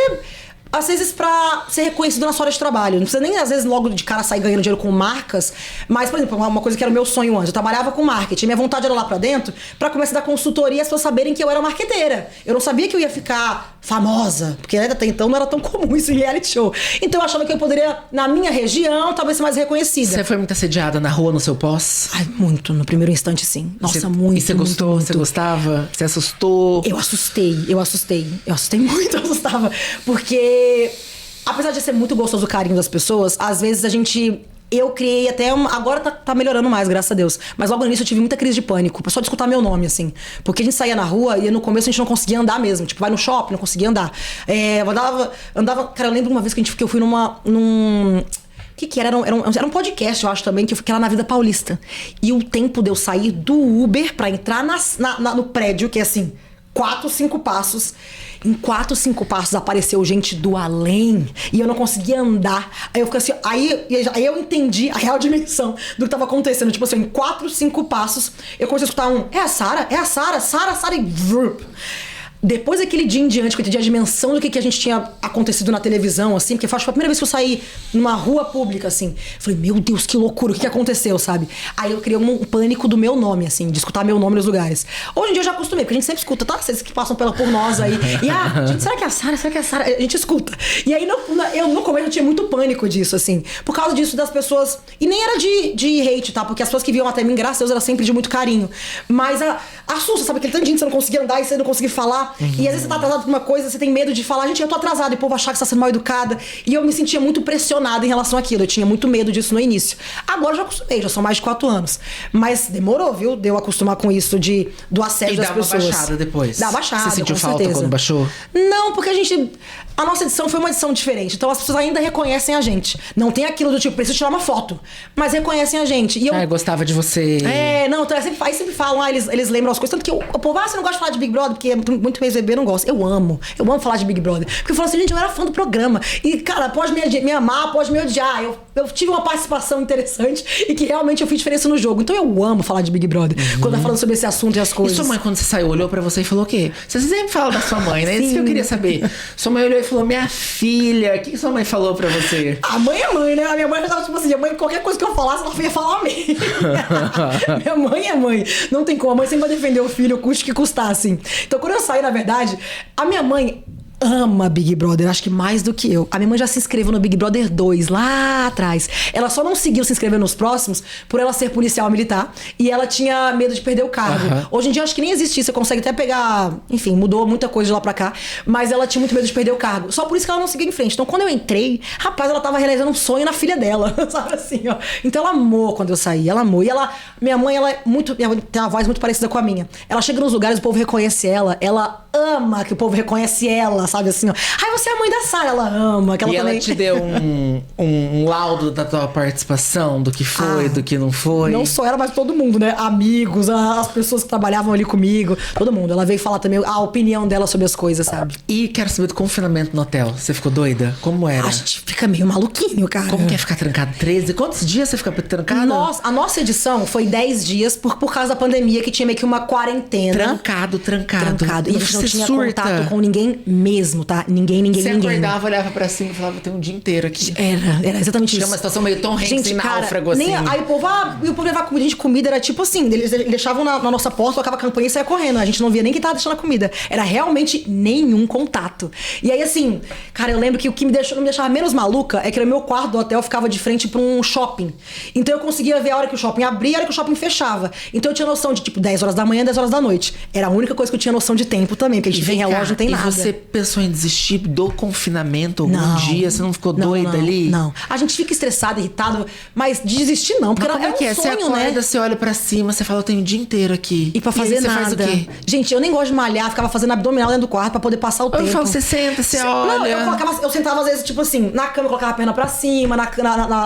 às vezes pra ser reconhecido na sua área de trabalho. Não precisa nem, às vezes, logo de cara sair ganhando dinheiro com marcas. Mas, por exemplo, uma coisa que era o meu sonho antes. Eu trabalhava com marketing. Minha vontade era lá pra dentro pra começar a dar consultoria e as pessoas saberem que eu era marqueteira. Eu não sabia que eu ia ficar famosa. Porque até então não era tão comum isso em reality show. Então eu achava que eu poderia, na minha região, talvez ser mais reconhecida. Você foi muito assediada na rua, no seu pós? Ai, muito. No primeiro instante, sim. Nossa, muito. E você gostou? Muito. Você gostava? Você assustou? Eu assustei muito, eu assustava. Porque... apesar de ser muito gostoso o carinho das pessoas, às vezes eu criei até agora tá melhorando mais, graças a Deus. Mas logo no início eu tive muita crise de pânico, só de escutar meu nome, assim. Porque a gente saía na rua e no começo a gente não conseguia andar mesmo. Tipo, vai no shopping, não conseguia andar. Andava... Cara, eu lembro uma vez que eu fui o que era? Era um podcast, eu acho também, que era na Vida Paulista. E o tempo de eu sair do Uber pra entrar no prédio, que é assim... 4, 5 passos. Em 4, 5 passos apareceu gente do além e eu não conseguia andar. Aí eu fiquei assim, aí eu entendi a real dimensão do que tava acontecendo. Tipo assim, em 4, 5 passos, eu comecei a escutar é a Sara, Sara e vrup. Depois daquele dia em diante, que eu entendi a dimensão do que a gente tinha acontecido na televisão, assim, porque foi a primeira vez que eu saí numa rua pública, assim. Falei, meu Deus, que loucura, o que aconteceu, sabe? Aí eu criei um pânico do meu nome, assim, de escutar meu nome nos lugares. Hoje em dia eu já acostumei, porque a gente sempre escuta, tá? Vocês que passam por nós aí. E, gente, será que é a Sara? Será que é a Sara? A gente escuta. E aí, eu no começo eu tinha muito pânico disso, assim. Por causa disso das pessoas... E nem era de hate, tá? Porque as pessoas que vinham até mim, graças a Deus, era sempre de muito carinho. Mas assusta, sabe? Aquele tanto de gente que você não conseguia andar e você não conseguia falar. E às vezes você tá atrasado por uma coisa, você tem medo de falar, gente, eu tô atrasada, e o povo achar que você tá sendo mal educada. E eu me sentia muito pressionada em relação àquilo. Eu tinha muito medo disso no início. Agora eu já acostumei, já são mais de 4 anos. Mas demorou, viu? De eu acostumar com isso do assédio das pessoas. E dá uma baixada depois? Dá baixada, você sentiu com falta certeza. quando baixou? Não, porque a nossa edição foi uma edição diferente. Então as pessoas ainda reconhecem a gente. Não tem aquilo do tipo, preciso tirar uma foto. Mas reconhecem a gente. E eu gostava de você. Não, então sempre falam, eles lembram as coisas. Tanto que o povo, você não gosta de falar de Big Brother, porque muito ex-BBB não gosta. Eu amo falar de Big Brother. Porque eu falo assim, gente, eu era fã do programa. E, cara, pode me amar, pode me odiar. Eu tive uma participação interessante e que realmente eu fiz diferença no jogo. Então eu amo falar de Big Brother. Quando tá falando sobre esse assunto e as coisas. E sua mãe, quando você saiu, olhou pra você e falou o quê? Você sempre fala da sua mãe, né? Sim. Isso que eu queria saber. Sua mãe olhou e falou, minha filha, o que sua mãe falou pra você? A mãe é mãe, né? A minha mãe já tava tipo assim, a mãe, qualquer coisa que eu falasse, ela ia falar a mim. Minha mãe é mãe. Não tem como. A mãe sempre vai defender o filho, custe que custar, assim. Então quando eu saí, na verdade, a minha mãe... ama Big Brother, acho que mais do que eu. A minha mãe já se inscreveu no Big Brother 2, lá atrás. Ela só não seguiu se inscrever nos próximos por ela ser policial militar e ela tinha medo de perder o cargo. Hoje em dia acho que nem existe isso, você consegue até pegar... Enfim, mudou muita coisa de lá pra cá, mas ela tinha muito medo de perder o cargo. Só por isso que ela não seguiu em frente. Então quando eu entrei, rapaz, ela tava realizando um sonho na filha dela, sabe assim, ó. Então ela amou quando eu saí, ela amou. E minha mãe tem uma voz muito parecida com a minha. Ela chega nos lugares, o povo reconhece ela ama que o povo reconhece ela, sabe assim, ó. Ai, você é a mãe da Sara, ela ama. Que ela e também... ela te deu um laudo da tua participação, do que foi, do que não foi? Não só ela, mas todo mundo, né? Amigos, as pessoas que trabalhavam ali comigo, todo mundo. Ela veio falar também a opinião dela sobre as coisas, sabe? E quero saber do confinamento no hotel. Você ficou doida? Como era? A gente fica meio maluquinho, cara. Como que é ficar trancado? 13? Quantos dias você fica trancado? A nossa edição foi 10 dias por causa da pandemia, que tinha meio que uma quarentena. Trancado. E a gente não tinha contato com ninguém mesmo, tá? Ninguém. Você acordava, olhava pra cima e falava, tem um dia inteiro aqui. Era exatamente isso. Tinha uma situação meio Tom Hanks em Náufrago, assim. Aí o povo levar comida, gente, comida era tipo assim, eles deixavam na nossa porta, tocava a campainha e saia correndo. A gente não via nem quem tava deixando a comida. Era realmente nenhum contato. E aí, assim, cara, eu lembro que o que me deixava menos maluca é que no meu quarto do hotel ficava de frente pra um shopping. Então eu conseguia ver a hora que o shopping abria e a hora que o shopping fechava. Então eu tinha noção de, tipo, 10 horas da manhã, 10 horas da noite. Era a única coisa que eu tinha noção de tempo também, porque a gente vem relógio, não tem nada. E você pensou em desistir do confinamento algum dia? Você não ficou doida ali? Não. A gente fica estressado, irritado, mas desistir não, porque era um sonho, você acorda, né? Você olha pra cima, você fala, eu tenho o dia inteiro aqui. E pra fazer nada. Você faz o quê? Gente, eu nem gosto de malhar, ficava fazendo abdominal dentro do quarto pra poder passar o tempo. Eu falo, você senta, você olha. Não, eu sentava às vezes, tipo assim, na cama, eu colocava a perna pra cima,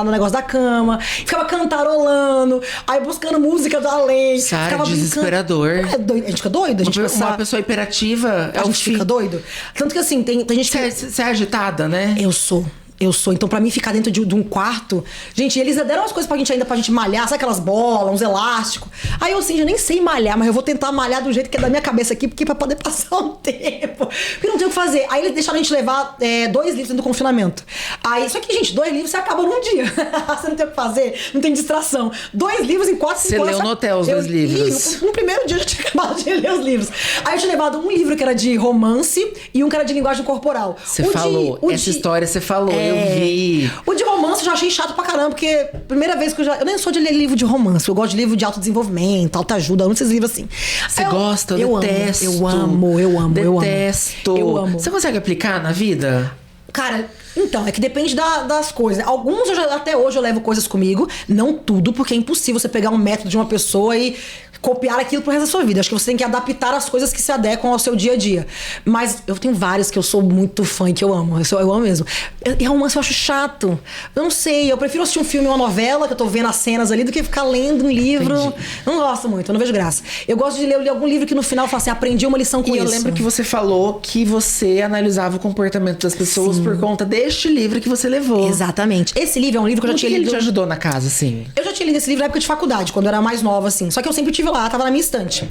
no negócio da cama, ficava cantarolando, aí buscando música do além. Sara, desesperador. A gente fica doido, Uma pessoa hiperativa a gente fica doido. Tanto que assim, tem gente que... Você é agitada, né? Eu sou. Então, pra mim, ficar dentro de um quarto... Gente, eles deram umas coisas pra gente malhar. Sabe aquelas bolas, uns elásticos? Aí eu, assim, eu nem sei malhar, mas eu vou tentar malhar do jeito que é da minha cabeça aqui, porque pra poder passar um tempo. Porque não tem o que fazer. Aí eles deixaram a gente levar 2 livros dentro do confinamento. Aí, só que, gente, 2 livros você acaba num dia. Você não tem o que fazer, não tem distração. 2 livros em 4, 5 horas... Você leu no hotel os 2 livros? No primeiro dia eu já tinha acabado de ler os livros. Aí eu tinha levado um livro que era de romance e um que era de linguagem corporal. Você falou, essa história você falou. Eu vi. O de romance eu já achei chato pra caramba, porque primeira vez que eu nem sou de ler livro de romance, eu gosto de livro de autodesenvolvimento, autoajuda, eu amo esses livros assim. Você gosta? Eu detesto. Eu amo. Detesto. Eu amo. Você consegue aplicar na vida? Cara, então, é que depende das coisas. Alguns, até hoje, eu levo coisas comigo. Não tudo, porque é impossível você pegar um método de uma pessoa e copiar aquilo pro resto da sua vida. Acho que você tem que adaptar as coisas que se adequam ao seu dia a dia. Mas eu tenho vários que eu sou muito fã e que eu amo. Eu amo mesmo. E romance eu acho chato. Eu não sei. Eu prefiro assistir um filme ou uma novela, que eu tô vendo as cenas ali, do que ficar lendo um livro. Entendi. Não gosto muito, eu não vejo graça. Eu gosto de ler algum livro que no final eu falo assim, aprendi uma lição com isso. E eu lembro que você falou que você analisava o comportamento das pessoas por conta deste livro que você levou. Exatamente. Esse livro é um livro que eu já tinha lido. Ele te ajudou na casa, assim? Eu já tinha lido esse livro na época de faculdade, quando eu era mais nova, assim. Só que eu sempre tive lá, tava na minha estante.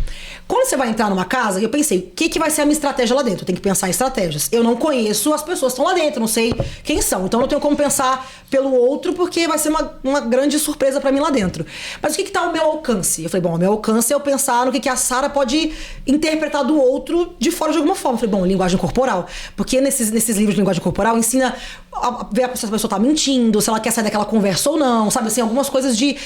Quando você vai entrar numa casa, eu pensei, o que vai ser a minha estratégia lá dentro? Eu tenho que pensar em estratégias. Eu não conheço as pessoas que estão lá dentro, não sei quem são. Então eu não tenho como pensar pelo outro, porque vai ser uma grande surpresa pra mim lá dentro. Mas o que tá ao meu alcance? Eu falei, bom, ao meu alcance é eu pensar no que a Sara pode interpretar do outro de fora de alguma forma. Eu falei, bom, linguagem corporal. Porque nesses livros de linguagem corporal ensina a ver se a pessoa tá mentindo, se ela quer sair daquela conversa ou não, sabe? Assim, algumas coisas de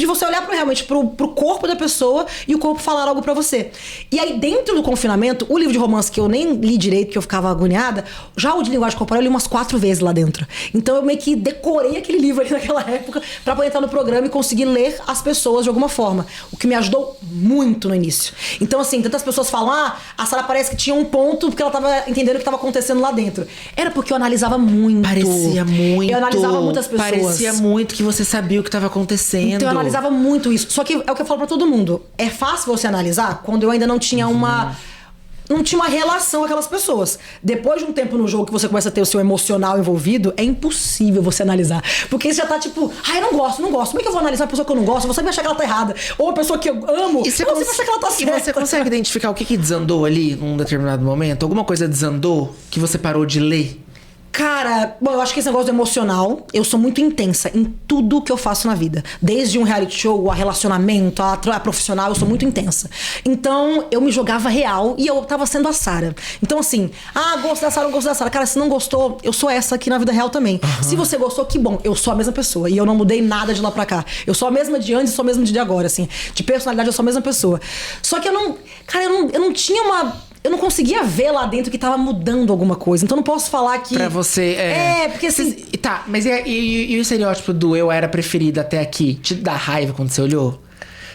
você olhar realmente pro corpo da pessoa e o corpo falar algo pra você. E aí, dentro do confinamento, o livro de romance que eu nem li direito, que eu ficava agoniada, já o de linguagem corporal eu li umas 4 vezes lá dentro. Então eu meio que decorei aquele livro ali naquela época pra poder entrar no programa e conseguir ler as pessoas de alguma forma. O que me ajudou muito no início. Então, assim, tantas pessoas falam, a Sara parece que tinha um ponto porque ela tava entendendo o que tava acontecendo lá dentro. Era porque eu analisava muito. Parecia muito. Eu analisava muitas pessoas. Parecia muito que você sabia o que estava acontecendo. Então eu analisava muito isso. Só que é o que eu falo pra todo mundo. É fácil você analisar quando eu ainda não tinha não tinha uma relação com aquelas pessoas. Depois de um tempo no jogo que você começa a ter o seu emocional envolvido, é impossível você analisar. Porque você já tá tipo, eu não gosto. Como é que eu vou analisar uma pessoa que eu não gosto? Você vai achar que ela tá errada. Ou uma pessoa que eu amo, você vai achar que ela tá certa. E você consegue identificar o que desandou ali num determinado momento? Alguma coisa desandou que você parou de ler? Cara, bom, eu acho que esse negócio do emocional, eu sou muito intensa em tudo que eu faço na vida. Desde um reality show, a relacionamento, a profissional, eu sou muito intensa. Então, eu me jogava real e eu tava sendo a Sarah. Então, assim, gosto da Sarah, não gosto da Sarah. Cara, se não gostou, eu sou essa aqui na vida real também. Se você gostou, que bom. Eu sou a mesma pessoa e eu não mudei nada de lá pra cá. Eu sou a mesma de antes e sou a mesma de agora, assim. De personalidade, eu sou a mesma pessoa. Só que eu não... Cara, eu não tinha uma... Eu não conseguia ver lá dentro que tava mudando alguma coisa. Então eu não posso falar que... Pra você... porque assim... Tá, mas e o estereótipo do eu era preferida até aqui? Te dá raiva quando você olhou?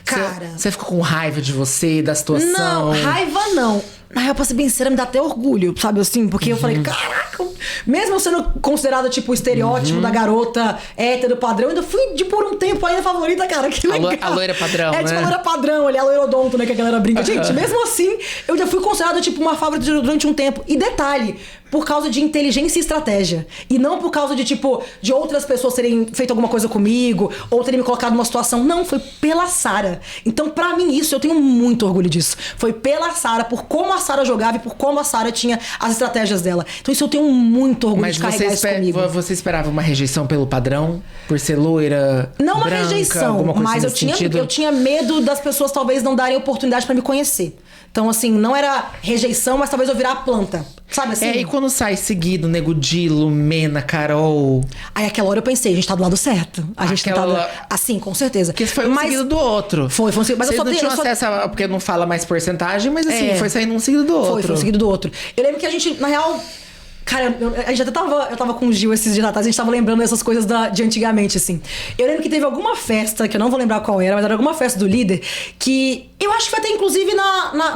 Cara... Você ficou com raiva de você, da situação? Não, raiva não. Na real, pra ser bem sincera, me dá até orgulho, sabe assim? Porque eu falei, caraca, mesmo eu sendo considerada, tipo, o estereótipo da garota hétero padrão, ainda fui, por um tempo ainda favorita, cara, que legal. A loira padrão, né? Tipo, a loira padrão ali, a loirodonto, né, que a galera brinca. Gente, mesmo assim, eu já fui considerada, tipo, uma favorita durante um tempo. E detalhe, por causa de inteligência e estratégia. E não por causa de, tipo, de outras pessoas terem feito alguma coisa comigo, ou terem me colocado numa situação. Não, foi pela Sarah. Então, pra mim, isso, eu tenho muito orgulho disso. Foi pela Sarah, por como a Sarah jogava e por como a Sarah tinha as estratégias dela. Então, isso eu tenho muito orgulho de carregar isso comigo. Mas você esperava uma rejeição pelo padrão? Por ser loira? Não uma branca, rejeição, mas eu tinha medo das pessoas talvez não darem oportunidade pra me conhecer. Então, assim, não era rejeição, mas talvez eu virar a planta. Sabe assim? E quando sai seguido, Nego Di, Lumena, Carol... Aí, aquela hora eu pensei, a gente tá do lado certo. A gente tá do lado... Assim, com certeza. Porque foi um seguido do outro. Foi um seguido. Mas vocês não tinham acesso a... Porque não fala mais porcentagem, mas assim, foi saindo um seguido do outro. Foi um seguido do outro. Eu lembro que a gente, na real... Cara, a gente até eu tava com o Gil esses dias atrás, a gente tava lembrando dessas coisas de antigamente, assim. Eu lembro que teve alguma festa, que eu não vou lembrar qual era, mas era alguma festa do líder, que eu acho que foi até inclusive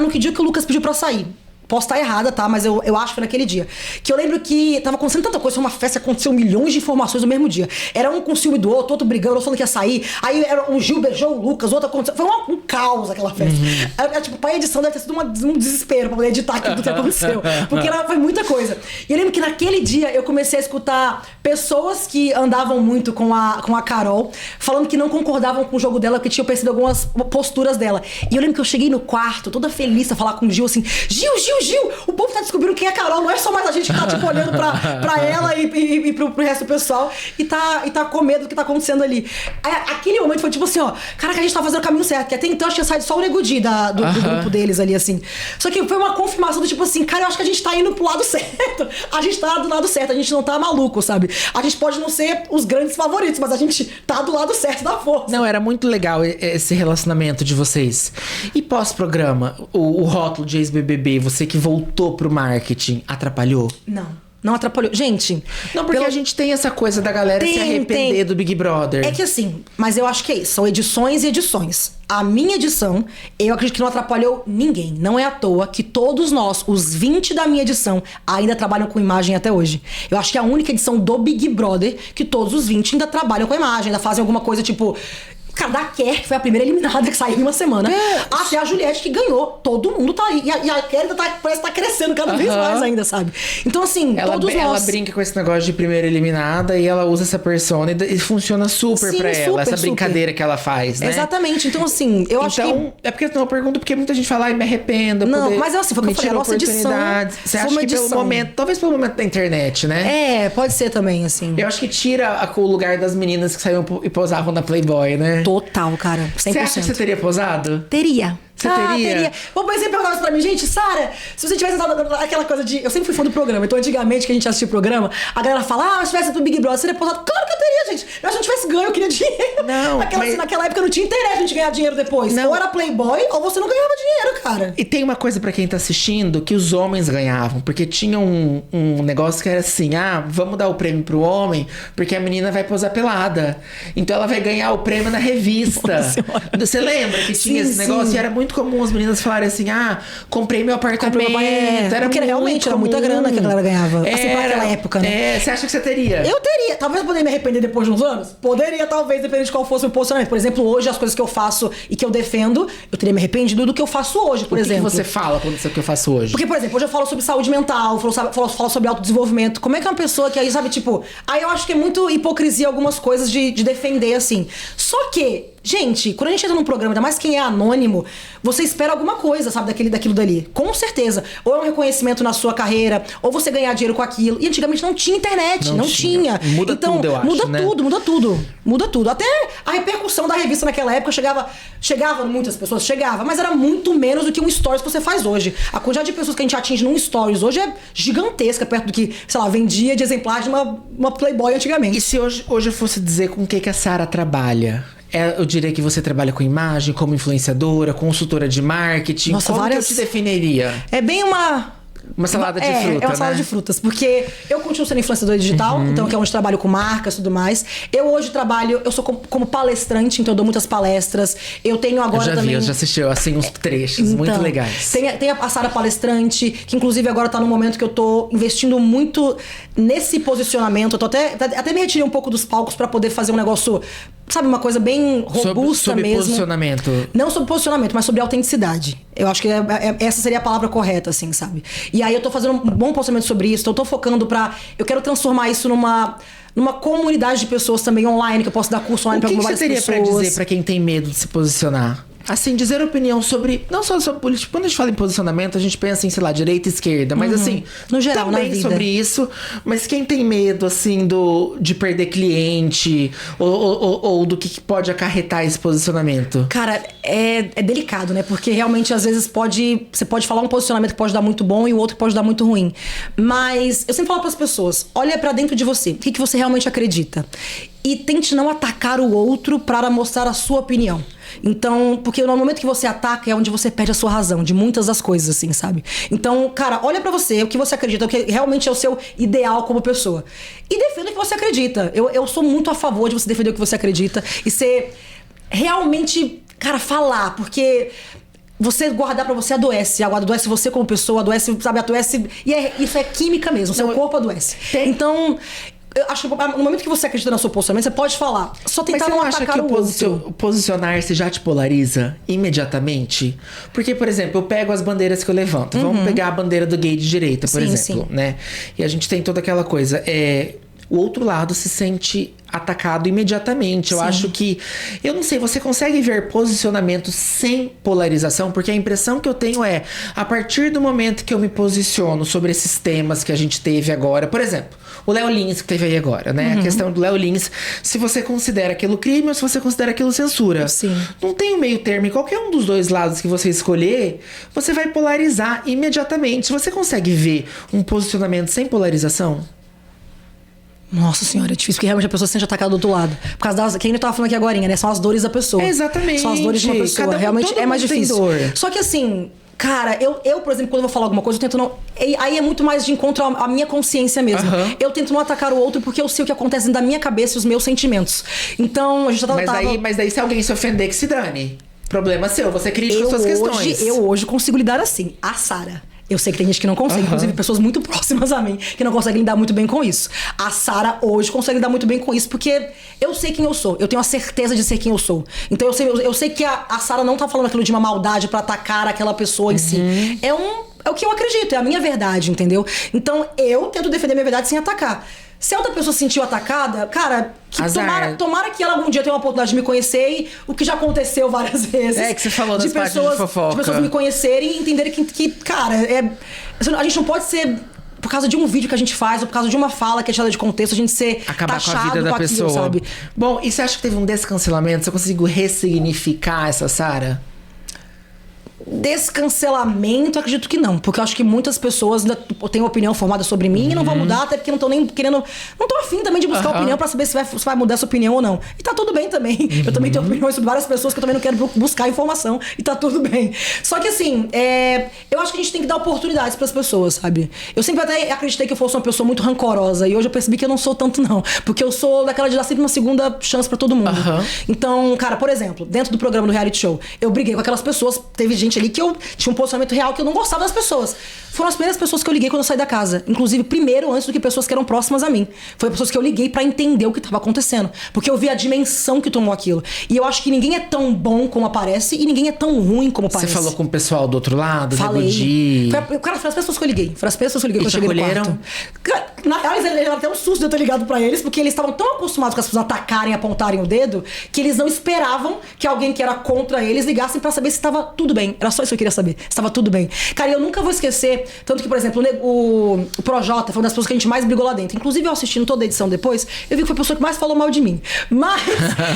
no que dia que o Lucas pediu pra eu sair. Posso estar errada, tá? Mas eu acho que foi naquele dia. Que eu lembro que tava acontecendo tanta coisa, foi uma festa, aconteceu milhões de informações no mesmo dia. Era um com ciúme do outro brigando, outro falando que ia sair. Aí era um Gil beijou o Lucas, outro aconteceu. Foi um caos aquela festa. Era, tipo, pra edição deve ter sido um desespero pra poder editar aquilo que aconteceu. Porque foi muita coisa. E eu lembro que naquele dia eu comecei a escutar pessoas que andavam muito com a Carol, falando que não concordavam com o jogo dela, porque tinham percebido algumas posturas dela. E eu lembro que eu cheguei no quarto, toda feliz, a falar com o Gil assim: Gil, o povo tá descobrindo quem é a Carol, não é só mais a gente que tá, tipo, olhando pra ela e pro resto do pessoal e tá com medo do que tá acontecendo ali. Aí, aquele momento foi tipo assim, ó, caraca, a gente tá fazendo o caminho certo, que até então acho que tinha saído só o Nego Di do grupo deles ali, assim. Só que foi uma confirmação do tipo assim, cara, eu acho que a gente tá indo pro lado certo. A gente tá do lado certo, a gente não tá maluco, sabe? A gente pode não ser os grandes favoritos, mas a gente tá do lado certo da força. Não, era muito legal esse relacionamento de vocês. E pós-programa, o rótulo de ex-BBB, você que voltou pro marketing, atrapalhou? Não atrapalhou. Gente... Não, porque a gente tem essa coisa da galera se arrepender do Big Brother. É que assim, mas eu acho que é isso. São edições e edições. A minha edição, eu acredito que não atrapalhou ninguém. Não é à toa que todos nós, os 20 da minha edição, ainda trabalham com imagem até hoje. Eu acho que é a única edição do Big Brother que todos os 20 ainda trabalham com a imagem, ainda fazem alguma coisa tipo... Cara, da Kerr, que foi a primeira eliminada que saiu em uma semana, até a Juliette, que ganhou. Todo mundo tá aí. E a Kerr parece que tá crescendo cada vez mais ainda, sabe? Então, assim, todos nós... Ela brinca com esse negócio de primeira eliminada e ela usa essa persona e funciona super pra ela. Essa brincadeira que ela faz, né? Exatamente. Então, assim, eu acho que... É porque eu pergunto porque muita gente fala, ai, me arrependo. Não, mas assim, foi o que eu falei, a nossa edição... Você acha que pelo momento... Talvez pelo momento da internet, né? Pode ser também, assim. Eu acho que tira o lugar das meninas que saíam e posavam na Playboy, né? Total, cara. 100%. Você acha que você teria posado? Teria. Você teria? Bom, mas você perguntava isso pra mim, gente, Sarah, se você tivesse dado aquela coisa de... Eu sempre fui fã do programa, então antigamente que a gente assistia o programa, a galera fala, se tivesse do Big Brother, você teria posado. Claro que eu teria, gente. Mas se eu tivesse ganho, eu queria dinheiro. Não, naquela época não tinha interesse a gente ganhar dinheiro depois. Não. Ou era Playboy, ou você não ganhava dinheiro, cara. E tem uma coisa pra quem tá assistindo, que os homens ganhavam, porque tinha um negócio que era assim, vamos dar o prêmio pro homem, porque a menina vai posar pelada. Então ela vai ganhar o prêmio na revista. Você lembra que tinha esse negócio? E era muito comum as meninas falarem assim, comprei meu apartamento. Era porque realmente era muita grana que a galera ganhava. Assim, pra aquela época, né? Você acha que você teria? Eu teria. Talvez eu poderia me arrepender depois de uns anos. Poderia, talvez, dependendo de qual fosse o posicionamento. Por exemplo, hoje, as coisas que eu faço e que eu defendo, eu teria me arrependido do que eu faço hoje, por exemplo. O que você fala quando você o que eu faço hoje? Porque, por exemplo, hoje eu falo sobre saúde mental, falo sobre autodesenvolvimento. Como é que uma pessoa que aí, sabe, tipo... Aí eu acho que é muito hipocrisia algumas coisas de defender, assim. Só que... Gente, quando a gente entra num programa, ainda mais quem é anônimo, você espera alguma coisa, sabe, daquilo dali. Com certeza. Ou é um reconhecimento na sua carreira, ou você ganhar dinheiro com aquilo. E antigamente não tinha internet, não tinha. Muda então, tudo, eu acho, muda né? tudo, muda tudo. Muda tudo. Até a repercussão da revista naquela época chegava muitas pessoas, mas era muito menos do que um stories que você faz hoje. A quantidade de pessoas que a gente atinge num stories hoje é gigantesca, perto do que, sei lá, vendia de exemplar de uma Playboy antigamente. E se hoje eu fosse dizer com o que a Sarah trabalha? Eu diria que você trabalha com imagem, como influenciadora, consultora de marketing. Nossa, como que eu te definiria? É bem uma salada de fruta, É uma salada né? de frutas, porque eu continuo sendo influenciadora digital, então que é onde trabalho com marcas e tudo mais. Eu hoje trabalho, eu sou como palestrante, então eu dou muitas palestras. Eu tenho agora também... Eu já assisti, assim, uns trechos muito legais. Tem a Sarah Palestrante, que inclusive agora tá num momento que eu tô investindo muito nesse posicionamento. Eu tô até me retirei um pouco dos palcos pra poder fazer um negócio, sabe, uma coisa bem robusta sobre mesmo. Posicionamento. Não sobre posicionamento, mas sobre autenticidade. Eu acho que essa seria a palavra correta, assim, sabe? E aí eu tô fazendo um bom posicionamento sobre isso, então eu tô focando eu quero transformar isso numa comunidade de pessoas também online, que eu posso dar curso online pra várias pessoas. O que você teria pra dizer pra quem tem medo de se posicionar? Assim, dizer opinião sobre... Não só sobre política. Quando a gente fala em posicionamento, a gente pensa em, sei lá, direita e esquerda. Mas assim... No geral, também na vida. sobre isso. Mas quem tem medo, assim, de perder cliente... Ou do que pode acarretar esse posicionamento? Cara, é delicado, né? Porque realmente, às vezes, você pode falar um posicionamento que pode dar muito bom e o outro que pode dar muito ruim. Mas eu sempre falo pras pessoas, olha pra dentro de você. O que você realmente acredita? E tente não atacar o outro para mostrar a sua opinião. Então, porque no momento que você ataca é onde você perde a sua razão, de muitas das coisas, assim, sabe? Então, cara, olha pra você, o que você acredita, o que realmente é o seu ideal como pessoa. E defenda o que você acredita. Eu sou muito a favor de você defender o que você acredita e ser realmente, cara, falar, porque... Você guardar pra você adoece. Adoece você como pessoa, adoece, sabe, adoece. E isso é química mesmo, seu corpo adoece. Então, eu acho que no momento que você acredita no seu posicionamento, você pode falar. Só tentar não atacar o outro. O posicionar-se já te polariza imediatamente? Porque, por exemplo, eu pego as bandeiras que eu levanto. Vamos pegar a bandeira do gay de direita, por exemplo, né? E a gente tem toda aquela coisa. O outro lado se sente atacado imediatamente. Eu acho que... Eu não sei, você consegue ver posicionamento sem polarização? Porque a impressão que eu tenho é... A partir do momento que eu me posiciono sobre esses temas que a gente teve agora... Por exemplo, o Léo Lins que teve aí agora, né? A questão do Léo Lins. Se você considera aquilo crime ou se você considera aquilo censura. Sim. Não tem um meio termo. Em qualquer um dos dois lados que você escolher, você vai polarizar imediatamente. Você consegue ver um posicionamento sem polarização? Nossa senhora, é difícil, porque realmente a pessoa se sente atacada do outro lado. Por causa das... Que a gente tava falando aqui agora, né? São as dores da pessoa. Exatamente. São as dores de uma pessoa. Realmente é mais difícil. Dor. Só que assim... Cara, eu, por exemplo, quando eu vou falar alguma coisa, eu tento não... Aí é muito mais de encontro à minha consciência mesmo. Eu tento não atacar o outro porque eu sei o que acontece dentro da minha cabeça e os meus sentimentos. Então, a gente já tava... Mas daí se alguém se ofender, que se dane. Problema seu, você critica as suas questões. Eu hoje consigo lidar assim. A Sarah. Eu sei que tem gente que não consegue, inclusive pessoas muito próximas a mim, que não conseguem lidar muito bem com isso. A Sarah hoje consegue lidar muito bem com isso, porque eu sei quem eu sou. Eu tenho a certeza de ser quem eu sou. Então eu sei que a Sarah não tá falando aquilo de uma maldade pra atacar aquela pessoa em si. É o que eu acredito, é a minha verdade, entendeu? Então eu tento defender a minha verdade sem atacar. Se a outra pessoa se sentiu atacada, cara, tomara que ela algum dia tenha uma oportunidade de me conhecer e o que já aconteceu várias vezes. Que você falou das páginas de fofoca. De pessoas me conhecerem e entenderem que cara, a gente não pode ser... Por causa de um vídeo que a gente faz, ou por causa de uma fala que é tirada de contexto, a gente ser acabar taxado com a vida da pessoa, sabe? Bom, e você acha que teve um descancelamento? Você conseguiu ressignificar essa Sarah? Descancelamento, acredito que não. Porque eu acho que muitas pessoas ainda têm uma opinião formada sobre mim e não vão mudar, até porque não estão nem querendo... Não tô afim também de buscar opinião pra saber se vai mudar essa opinião ou não. E tá tudo bem também. Eu também tenho opiniões sobre várias pessoas que eu também não quero buscar informação. E tá tudo bem. Só que assim, eu acho que a gente tem que dar oportunidades pras pessoas, sabe? Eu sempre até acreditei que eu fosse uma pessoa muito rancorosa. E hoje eu percebi que eu não sou tanto, não. Porque eu sou daquela de dar sempre uma segunda chance pra todo mundo. Então, cara, por exemplo, dentro do programa do reality show, eu briguei com aquelas pessoas. Teve gente ali que eu tinha um posicionamento real que eu não gostava das pessoas. Foram as primeiras pessoas que eu liguei quando eu saí da casa. Inclusive, primeiro, antes do que pessoas que eram próximas a mim. Foi pessoas que eu liguei pra entender o que tava acontecendo. Porque eu vi a dimensão que tomou aquilo. E eu acho que ninguém é tão bom como aparece e ninguém é tão ruim como parece. Você falou com o pessoal do outro lado? Falei. Cara, foram as pessoas que eu liguei. Foram as pessoas que eu liguei quando eu cheguei no quarto. Na real, eles levaram até um susto de eu ter ligado pra eles, porque eles estavam tão acostumados com as pessoas atacarem e apontarem o dedo, que eles não esperavam que alguém que era contra eles ligassem pra saber se estava tudo bem. Era só isso que eu queria saber. Se estava tudo bem. Cara, eu nunca vou esquecer. Tanto que, por exemplo, o Projota foi uma das pessoas que a gente mais brigou lá dentro. Inclusive, eu assistindo toda a edição depois, eu vi que foi a pessoa que mais falou mal de mim. Mas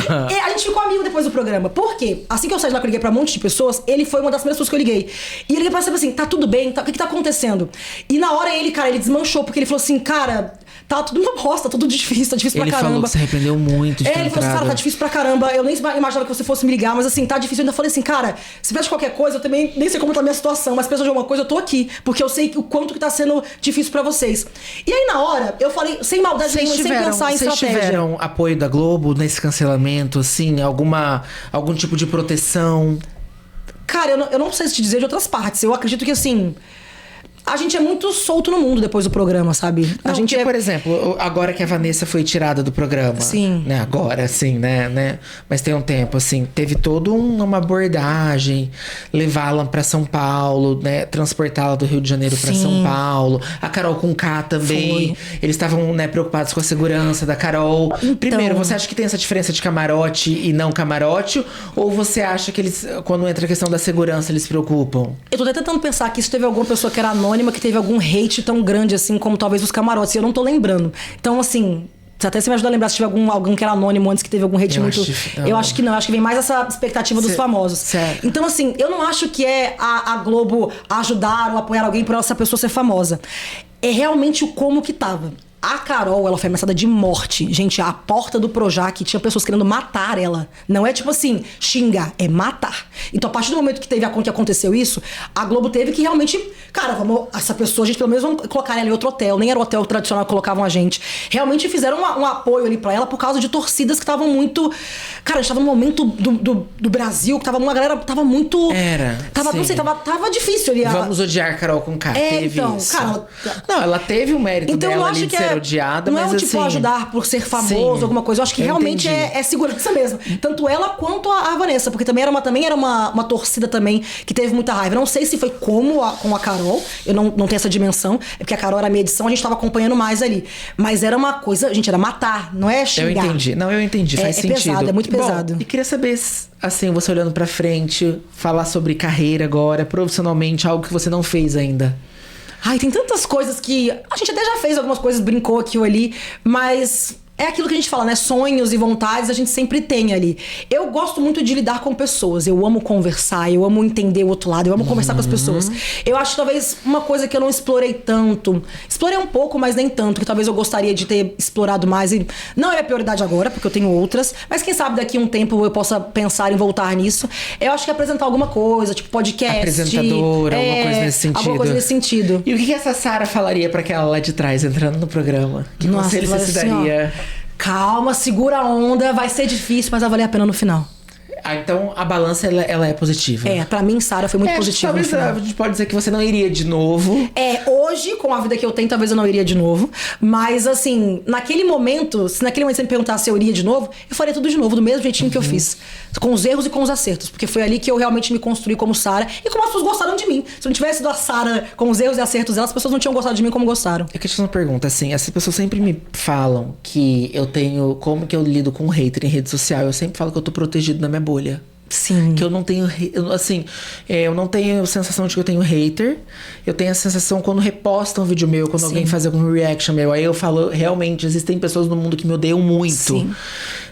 a gente ficou amigo depois do programa. Por quê? Assim que eu saí de lá, que eu liguei pra um monte de pessoas, ele foi uma das primeiras pessoas que eu liguei. E ele liguei pra saber assim, tá tudo bem? O que tá acontecendo? E na hora ele desmanchou, porque ele falou assim, cara, tá tudo uma bosta, tudo difícil, tá difícil pra caramba. Ele falou que se arrependeu muito de ter ele falou assim, cara, tá difícil pra caramba. Eu nem imaginava que você fosse me ligar, mas assim, tá difícil. Eu ainda falei assim, cara, se tivesse qualquer coisa, eu também nem sei como tá a minha situação, mas se precisar de alguma coisa, eu tô aqui. Porque eu sei o quanto que tá sendo difícil pra vocês. E aí, na hora, eu falei, sem maldade nenhuma, sem pensar em estratégia. Vocês tiveram apoio da Globo nesse cancelamento, assim? Algum tipo de proteção? Cara, eu não sei te dizer de outras partes. Eu acredito que, assim, a gente é muito solto no mundo depois do programa, sabe? Não, a gente por exemplo, agora que a Vanessa foi tirada do programa. Sim. Né? Agora, sim, né? Mas tem um tempo, assim, teve toda uma abordagem, levá-la pra São Paulo, né? Transportá-la do Rio de Janeiro pra São Paulo. A Carol Conká também. Foi. Eles estavam, né, preocupados com a segurança da Carol. Então... Primeiro, você acha que tem essa diferença de camarote e não camarote? Ou você acha que eles, quando entra a questão da segurança, eles se preocupam? Eu tô até tentando pensar que se teve alguma pessoa que era anônima, que teve algum hate tão grande assim como talvez os camarotes. E eu não tô lembrando. Então, assim, até se me ajudar a lembrar se tiver alguém que era anônimo antes que teve algum hate muito. Eu acho que não. Acho que vem mais essa expectativa dos famosos. Certo. Então, assim, eu não acho que é a Globo ajudar ou apoiar alguém por essa pessoa ser famosa. É realmente o como que tava. A Carol, ela foi ameaçada de morte. Gente, a porta do Projac tinha pessoas querendo matar ela. Não é tipo assim, xingar, é matar. Então, a partir do momento que aconteceu isso, a Globo teve que realmente... Cara, vamos... Essa pessoa, a gente pelo menos vamos colocar ela em outro hotel. Nem era o hotel tradicional que colocavam a gente. Realmente fizeram um apoio ali pra ela por causa de torcidas que estavam muito... Cara, a gente tava num momento do Brasil que tava uma galera... Tava muito... Não sei, tava difícil ali. Vamos odiar Carol Conká. Teve então, isso. Cara... Não, ela teve o mérito então, dela eu acho ali de ser odiada, não mas é um tipo assim, ajudar por ser famoso, alguma coisa. Eu acho que realmente é segurança mesmo. Tanto ela quanto a Vanessa, porque também era uma torcida também que teve muita raiva. Não sei se foi com a Carol, eu não tenho essa dimensão, é porque a Carol era a minha edição, a gente tava acompanhando mais ali. Mas era uma coisa, gente, era matar, não é xingar. Eu entendi, faz sentido. Pesado, é muito pesado. Bom, e queria saber, assim, você olhando pra frente, falar sobre carreira agora, profissionalmente, algo que você não fez ainda. Ai, tem tantas coisas que... A gente até já fez algumas coisas, brincou aqui ou ali, mas... É aquilo que a gente fala, né? Sonhos e vontades a gente sempre tem ali. Eu gosto muito de lidar com pessoas. Eu amo conversar, eu amo entender o outro lado, eu amo conversar com as pessoas. Eu acho talvez uma coisa que eu não explorei tanto. Explorei um pouco, mas nem tanto, que talvez eu gostaria de ter explorado mais. E não é a prioridade agora, porque eu tenho outras. Mas quem sabe daqui a um tempo eu possa pensar em voltar nisso. Eu acho que apresentar alguma coisa, tipo podcast. Apresentadora, alguma coisa nesse sentido. Alguma coisa nesse sentido. E o que essa Sara falaria pra aquela lá de trás, entrando no programa? Que conselho você se daria? Calma, segura a onda, vai ser difícil, mas vai valer a pena no final. Então a balança ela é positiva. Pra mim, Sara, foi muito positiva. Talvez a gente pode dizer que você não iria de novo. Hoje, com a vida que eu tenho, talvez eu não iria de novo. Mas assim, naquele momento, se naquele momento você me perguntasse se eu iria de novo, eu faria tudo de novo, do mesmo jeitinho que eu fiz. Com os erros e com os acertos. Porque foi ali que eu realmente me construí como Sara e como as pessoas gostaram de mim. Se eu não tivesse sido a Sara com os erros e acertos dela, as pessoas não tinham gostado de mim como gostaram. Eu queria te fazer uma pergunta, assim, essas pessoas sempre me falam que eu tenho... Como que eu lido com hater em rede social? Eu sempre falo que eu tô protegido na minha bolha. Sim. Que eu não tenho, assim, eu não tenho a sensação de que eu tenho hater. Eu tenho a sensação quando repostam um vídeo meu, quando alguém faz algum reaction meu. Aí eu falo, realmente, existem pessoas no mundo que me odeiam muito. Sim.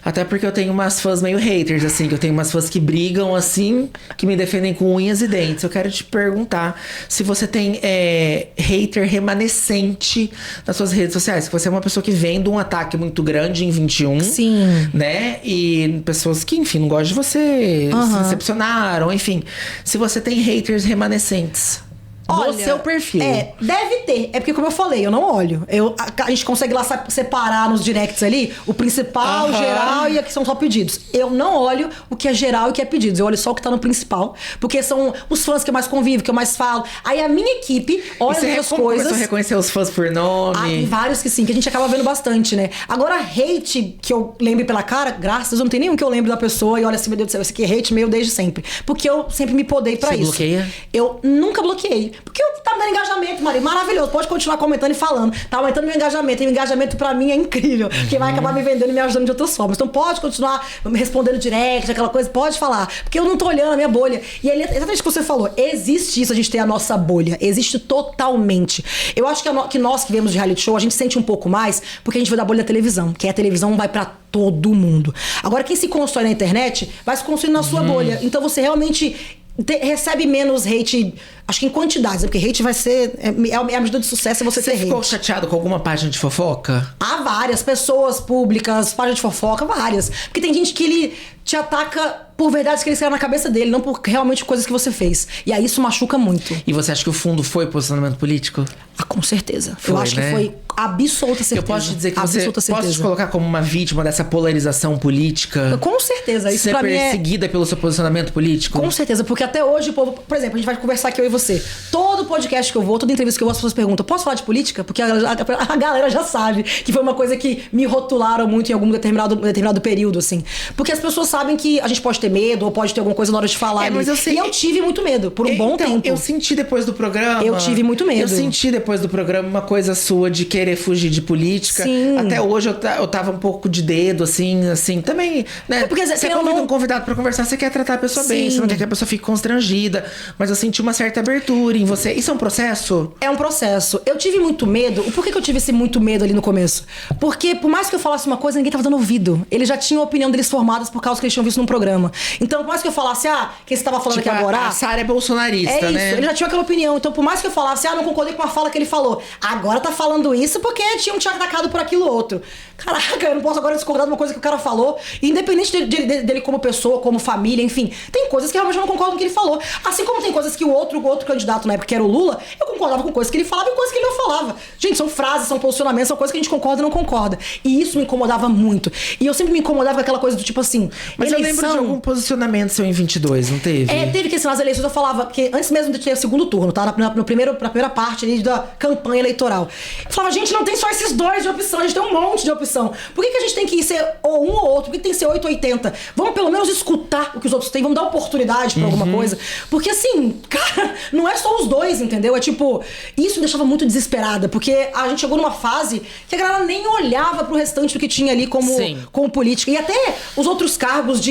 Até porque eu tenho umas fãs meio haters, assim, que eu tenho umas fãs que brigam, assim, que me defendem com unhas e dentes. Eu quero te perguntar se você tem hater remanescente nas suas redes sociais. Se você é uma pessoa que vem de um ataque muito grande em 21. Sim. Né? E pessoas que, enfim, não gostam de você, se decepcionaram, enfim. Se você tem haters remanescentes no seu perfil. Deve ter. É porque, como eu falei, eu não olho. A gente consegue lá separar nos directs ali o principal, o geral e aqui são só pedidos. Eu não olho o que é geral e o que é pedidos. Eu olho só o que tá no principal, porque são os fãs que eu mais convivo, que eu mais falo. Aí a minha equipe olha as coisas. Você reconhecer os fãs por nome? Tem vários que sim, que a gente acaba vendo bastante, né? Agora, hate que eu lembre pela cara, graças a Deus, não tem nenhum que eu lembre da pessoa e olha assim, meu Deus do céu, esse aqui é hate meu desde sempre. Porque eu sempre me podei pra isso. Você bloqueia? Eu nunca bloqueei. Porque eu tava dando engajamento, Maria. Maravilhoso. Pode continuar comentando e falando. Tá aumentando meu engajamento. E o engajamento pra mim é incrível. Porque vai acabar me vendendo e me ajudando de outras formas. Então pode continuar me respondendo direct, aquela coisa. Pode falar. Porque eu não tô olhando a minha bolha. E aí, exatamente o que você falou. Existe isso, a gente tem a nossa bolha. Existe totalmente. Eu acho que nós que vemos de reality show, a gente sente um pouco mais porque a gente vê da bolha da televisão. Que a televisão vai pra todo mundo. Agora, quem se constrói na internet vai se construindo na sua bolha. Então você realmente recebe menos hate, acho que em quantidades, né? Porque hate vai ser a medida de sucesso é você ter hate. Você ficou chateado com alguma página de fofoca? Há várias pessoas públicas, páginas de fofoca, várias. Porque tem gente que ele te ataca por verdades que ele escreve na cabeça dele, não por realmente coisas que você fez. E aí isso machuca muito. E você acha que o fundo foi posicionamento político? Com certeza. Eu acho que foi absoluta certeza. Eu posso te dizer que você posso te colocar como uma vítima dessa polarização política? Com certeza. Isso pra mim perseguida pelo seu posicionamento político? Com certeza, porque até hoje o povo... Por exemplo, a gente vai conversar aqui eu e você. Todo podcast que eu vou, toda entrevista que eu vou, as pessoas perguntam: posso falar de política? Porque a galera já sabe que foi uma coisa que me rotularam muito em algum determinado período, assim. Porque as pessoas sabem que a gente pode ter medo ou pode ter alguma coisa na hora de falar. Mas e eu tive muito medo, por um bom tempo. Eu senti depois do programa... Eu tive muito medo. Eu senti depois do programa uma coisa sua de querer fugir de política. Sim. Até hoje eu tava um pouco de dedo, assim, também, né? Porque você convida um convidado pra conversar, você quer tratar a pessoa bem, você não quer que a pessoa fique constrangida. Mas eu senti uma certa abertura em você. Isso é um processo? É um processo. Eu tive muito medo. Por que eu tive esse muito medo ali no começo? Porque por mais que eu falasse uma coisa, ninguém tava dando ouvido. Eles já tinham a opinião deles formadas por causa que eles tinham visto num programa. Então, por mais que eu falasse, quem você tava falando aqui agora... A Sarah é bolsonarista, né? Eles já tinham aquela opinião. Então, por mais que eu falasse, não concordei com a fala que ele falou. Agora tá falando isso porque tinham te atacado por aquilo outro. Caraca, eu não posso agora discordar de uma coisa que o cara falou. Independente dele como pessoa, como família, enfim. Tem coisas que realmente eu não concordo com o que ele falou. Assim como tem coisas que o outro candidato na época, que era o Lula, eu concordava com coisas que ele falava e coisas que ele não falava. Gente, são frases, são posicionamentos, são coisas que a gente concorda e não concorda. E isso me incomodava muito. E eu sempre me incomodava com aquela coisa do tipo assim... Mas eu lembro de algum posicionamento seu em 22, não teve? Teve que, assim, nas eleições eu falava que antes mesmo de ter o segundo turno, tá? Na primeira parte ali da campanha eleitoral. Eu falava, gente, não tem só esses dois de opção, a gente tem um monte de opção. Por que a gente tem que ser ou um ou outro? Por que tem que ser 880? Vamos pelo menos escutar o que os outros têm, vamos dar oportunidade pra alguma coisa. Porque assim, cara, não é só os dois, entendeu? É tipo, isso me deixava muito desesperada, porque a gente chegou numa fase que a galera nem olhava pro restante do que tinha ali como política. E até os outros cargos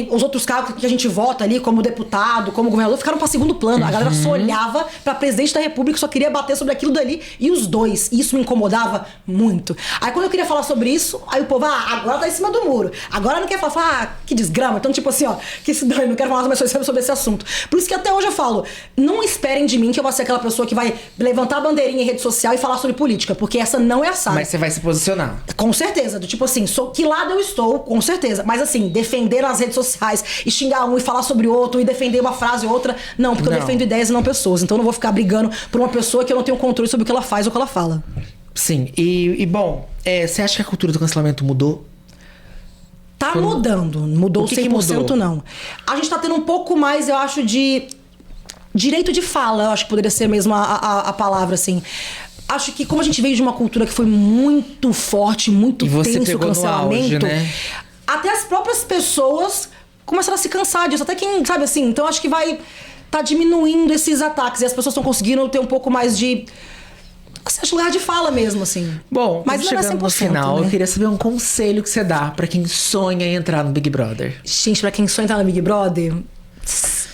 os outros cargos que a gente vota ali, como deputado, como governador, ficaram pra segundo plano. A galera só olhava pra presidente da república, só queria bater sobre aquilo dali, e os dois. E isso me incomodava muito. Aí quando eu queria falar sobre isso, aí o povo, agora tá em cima do muro. Agora não quer falar, que desgrama. Então, tipo assim, que se dane, não quero falar sobre esse assunto. Por isso que até hoje eu falo, não esperem de mim que eu vou ser aquela pessoa que vai levantar a bandeirinha em rede social e falar sobre política, porque essa não é a Sarah. Mas você vai se posicionar. Com certeza, do tipo assim, que lado eu estou, com certeza. Mas assim, defender nas redes sociais e xingar um e falar sobre o outro e defender uma frase ou outra, não, porque eu defendo ideias e não pessoas. Então eu não vou ficar brigando por uma pessoa que eu não tenho controle sobre o que ela faz ou o que ela fala. Sim, e bom, você acha que a cultura do cancelamento mudou? Tá mudando, mudou 100% mudou? Não. A gente tá tendo um pouco mais, eu acho, de direito de fala, eu acho que poderia ser mesmo a palavra, assim. Acho que como a gente veio de uma cultura que foi muito forte, muito tenso o cancelamento, auge, né? Até as próprias pessoas começaram a se cansar disso, até quem, sabe assim, então acho que tá diminuindo esses ataques e as pessoas estão conseguindo ter um pouco mais de lugar de fala mesmo, assim. Bom, mas não é 100%, no final, né? eu queria saber um conselho que você dá pra quem sonha em entrar no Big Brother. Gente, pra quem sonha em entrar no Big Brother...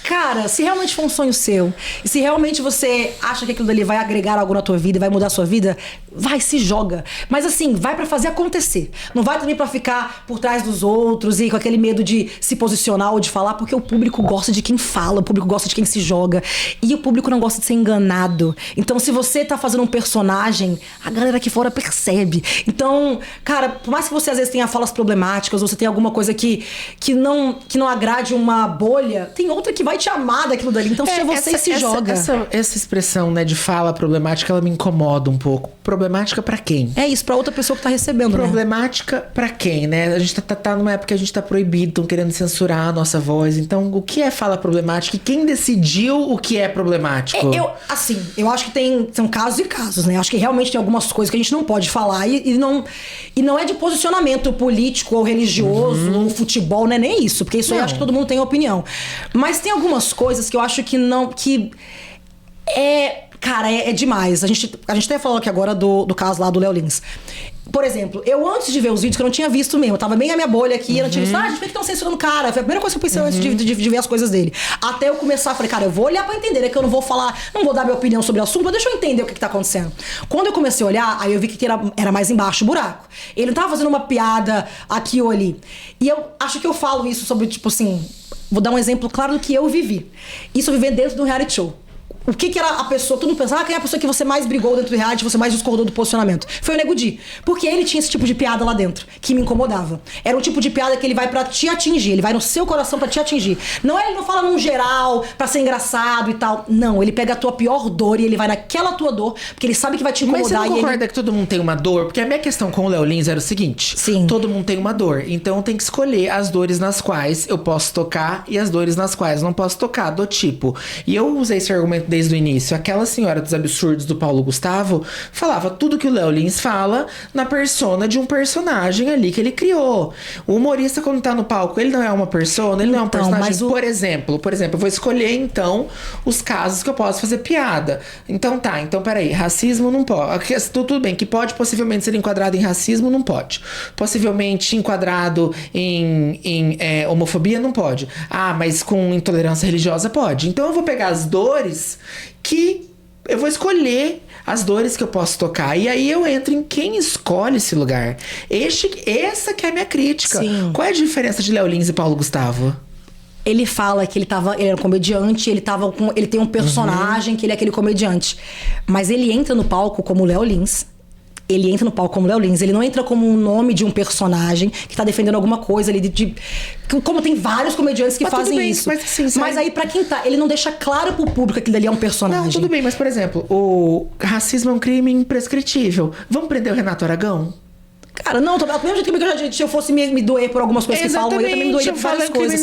Cara, se realmente for um sonho seu, e se realmente você acha que aquilo dali vai agregar algo na tua vida e vai mudar a sua vida, vai, se joga. Mas assim, vai pra fazer acontecer. Não vai também pra ficar por trás dos outros e com aquele medo de se posicionar ou de falar, porque o público gosta de quem fala, o público gosta de quem se joga. E o público não gosta de ser enganado. Então, se você tá fazendo um personagem, a galera aqui fora percebe. Então, cara, por mais que você às vezes tenha falas problemáticas, ou você tenha alguma coisa que não agrade uma bolha, tem outra que vai te amar daquilo dali. Então seja você e se joga. Essa expressão, né, de fala problemática, ela me incomoda um pouco. Problemática pra quem? É isso, pra outra pessoa que tá recebendo, Problemática pra quem, né? A gente tá numa época que a gente tá proibido, estão querendo censurar a nossa voz. Então, o que é fala problemática? E quem decidiu o que é problemático? Eu acho que são casos e casos, né? Eu acho que realmente tem algumas coisas que a gente não pode falar e não é de posicionamento político ou religioso ou futebol, não é nem isso. Porque isso aí eu acho que todo mundo tem opinião. Mas tem algumas coisas que eu acho que não... Cara, é demais. A gente até falou aqui agora do caso lá do Léo Lins. Por exemplo, eu antes de ver os vídeos, que eu não tinha visto mesmo, eu tava bem na minha bolha aqui, eu não tinha visto, gente, por que estão censurando o cara? Foi a primeira coisa que eu pensei antes de ver as coisas dele. Até eu começar, falei, cara, eu vou olhar pra entender, é que eu não vou falar, não vou dar minha opinião sobre o assunto, mas deixa eu entender o que tá acontecendo. Quando eu comecei a olhar, aí eu vi que era mais embaixo o buraco. Ele não tava fazendo uma piada aqui ou ali. E eu acho que eu falo isso sobre, tipo assim, vou dar um exemplo claro do que eu vivi. Isso eu vivi dentro de um reality show. O que era a pessoa? Todo mundo pensava, quem é a pessoa que você mais brigou dentro do reality, você mais discordou do posicionamento? Foi o Nego Di. Porque ele tinha esse tipo de piada lá dentro, que me incomodava. Era um tipo de piada que ele vai pra te atingir, ele vai no seu coração pra te atingir. Ele não fala num geral, pra ser engraçado e tal. Não, ele pega a tua pior dor e ele vai naquela tua dor, porque ele sabe que vai te incomodar. Mas você não concorda que todo mundo tem uma dor? Porque a minha questão com o Léo Lins era o seguinte. Sim. Todo mundo tem uma dor. Então eu tenho que escolher as dores nas quais eu posso tocar e as dores nas quais eu não posso tocar, do tipo. E eu usei esse argumento desde o início. Aquela senhora dos absurdos do Paulo Gustavo falava tudo que o Léo Lins fala na persona de um personagem ali que ele criou. O humorista, quando tá no palco, ele não é uma persona, ele não é um personagem. Por exemplo, eu vou escolher então os casos que eu posso fazer piada. Então peraí, racismo não pode. Tudo bem, que pode possivelmente ser enquadrado em racismo, não pode. Possivelmente enquadrado em homofobia, não pode. Ah, mas com intolerância religiosa pode. Então eu vou pegar as dores que eu vou escolher as dores que eu posso tocar. E aí eu entro em quem escolhe esse lugar. Essa que é a minha crítica. Sim. Qual é a diferença de Léo Lins e Paulo Gustavo? Ele fala que ele era um comediante, ele tem um personagem que ele é aquele comediante. Mas ele entra no palco como Léo Lins. Ele entra no palco como Léo Lins, ele não entra como um nome de um personagem que tá defendendo alguma coisa ali como tem vários comediantes que fazem isso. Mas aí, pra quem tá, ele não deixa claro pro público que aquilo ali é um personagem. Não, tudo bem, mas por exemplo, o racismo é um crime imprescritível. Vamos prender o Renato Aragão? Cara, não, do mesmo jeito que se eu fosse me doer por algumas coisas que falam, eu também me doeria por várias coisas.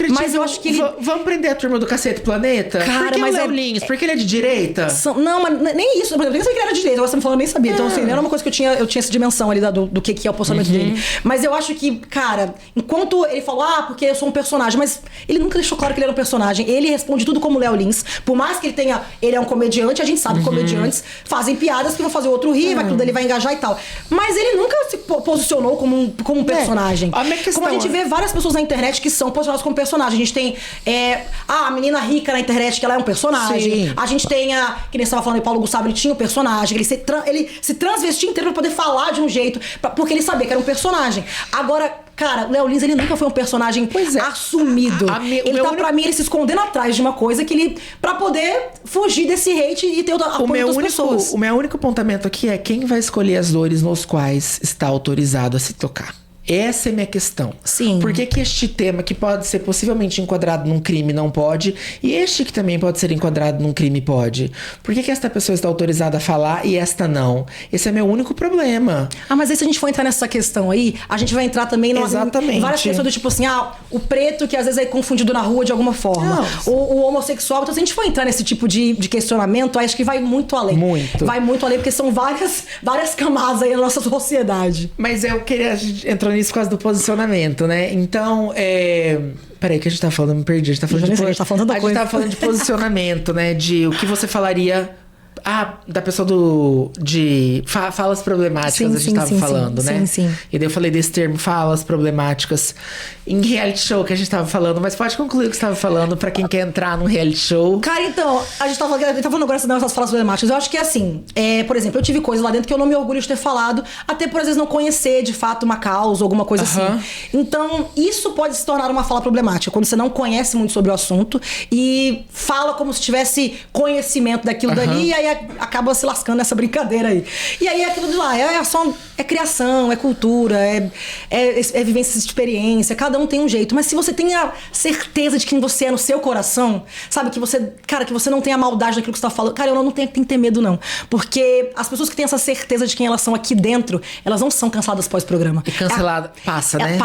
Mas eu acho que Vamos prender a turma do Cacete Planeta? Cara, por que o Léo Lins? Porque ele é de direita? Não, mas nem isso. Eu nem sabia que ele era de direita. Agora você me falou, eu nem sabia. Então, assim, não era uma coisa que eu tinha essa dimensão ali do que é o posicionamento dele. Mas eu acho que, cara, enquanto ele falou, porque eu sou um personagem, mas ele nunca deixou claro que ele era um personagem. Ele responde tudo como Léo Lins. Por mais que ele é um comediante, a gente sabe que comediantes fazem piadas que vão fazer o outro rir, aquilo dele vai engajar e tal. Mas ele nunca se posicionou como um personagem. Como a gente vê várias pessoas na internet que são posicionadas como personagem. A gente tem a menina rica na internet, que ela é um personagem. Sim. A gente tem que nem você estava falando, o Paulo Gustavo, ele tinha um personagem. Ele se transvestia inteiro pra poder falar de um jeito, porque ele sabia que era um personagem. Agora, cara, Léo Lins, ele nunca foi um personagem assumido. Pra mim, ele se escondendo atrás de uma coisa que ele... Pra poder fugir desse hate e ter apoio das pessoas. O meu único apontamento aqui é quem vai escolher as dores nos quais está autorizado a se tocar. Essa é a minha questão. Sim. Por que este tema que pode ser possivelmente enquadrado num crime não pode, e este que também pode ser enquadrado num crime pode? Por que esta pessoa está autorizada a falar e esta não? Esse é meu único problema. Mas aí se a gente for entrar nessa questão aí, a gente vai entrar também em várias questões do tipo assim, o preto que às vezes é confundido na rua de alguma forma. O homossexual. Então se a gente for entrar nesse tipo de questionamento, acho que vai muito além. Vai muito além, porque são várias camadas aí na nossa sociedade. Mas eu queria entrar nisso por causa do posicionamento, né? Então, peraí, que a gente tá falando? Me perdi. A gente tá falando falando de posicionamento, né? De o que você falaria... da pessoa de falas problemáticas, a gente tava falando, né? Sim. E daí eu falei desse termo, falas problemáticas, em reality show que a gente tava falando. Mas pode concluir o que você tava falando pra quem quer entrar num reality show. Cara, então, a gente tava falando agora dessas falas problemáticas. Eu acho que é assim, por exemplo, eu tive coisas lá dentro que eu não me orgulho de ter falado, até por às vezes não conhecer de fato uma causa ou alguma coisa assim. Então, isso pode se tornar uma fala problemática, quando você não conhece muito sobre o assunto e fala como se tivesse conhecimento daquilo dali, e aí acaba se lascando nessa brincadeira aí. E aí aquilo de lá é só É criação, é cultura, é vivência, experiência. Cada um tem um jeito. Mas se você tem a certeza de quem você é no seu coração, sabe? Que você não tem a maldade daquilo que você tá falando. Cara, eu não tenho que ter medo, não. Porque as pessoas que têm essa certeza de quem elas são aqui dentro, elas não são canceladas pós-programa. E cancelada passa, né?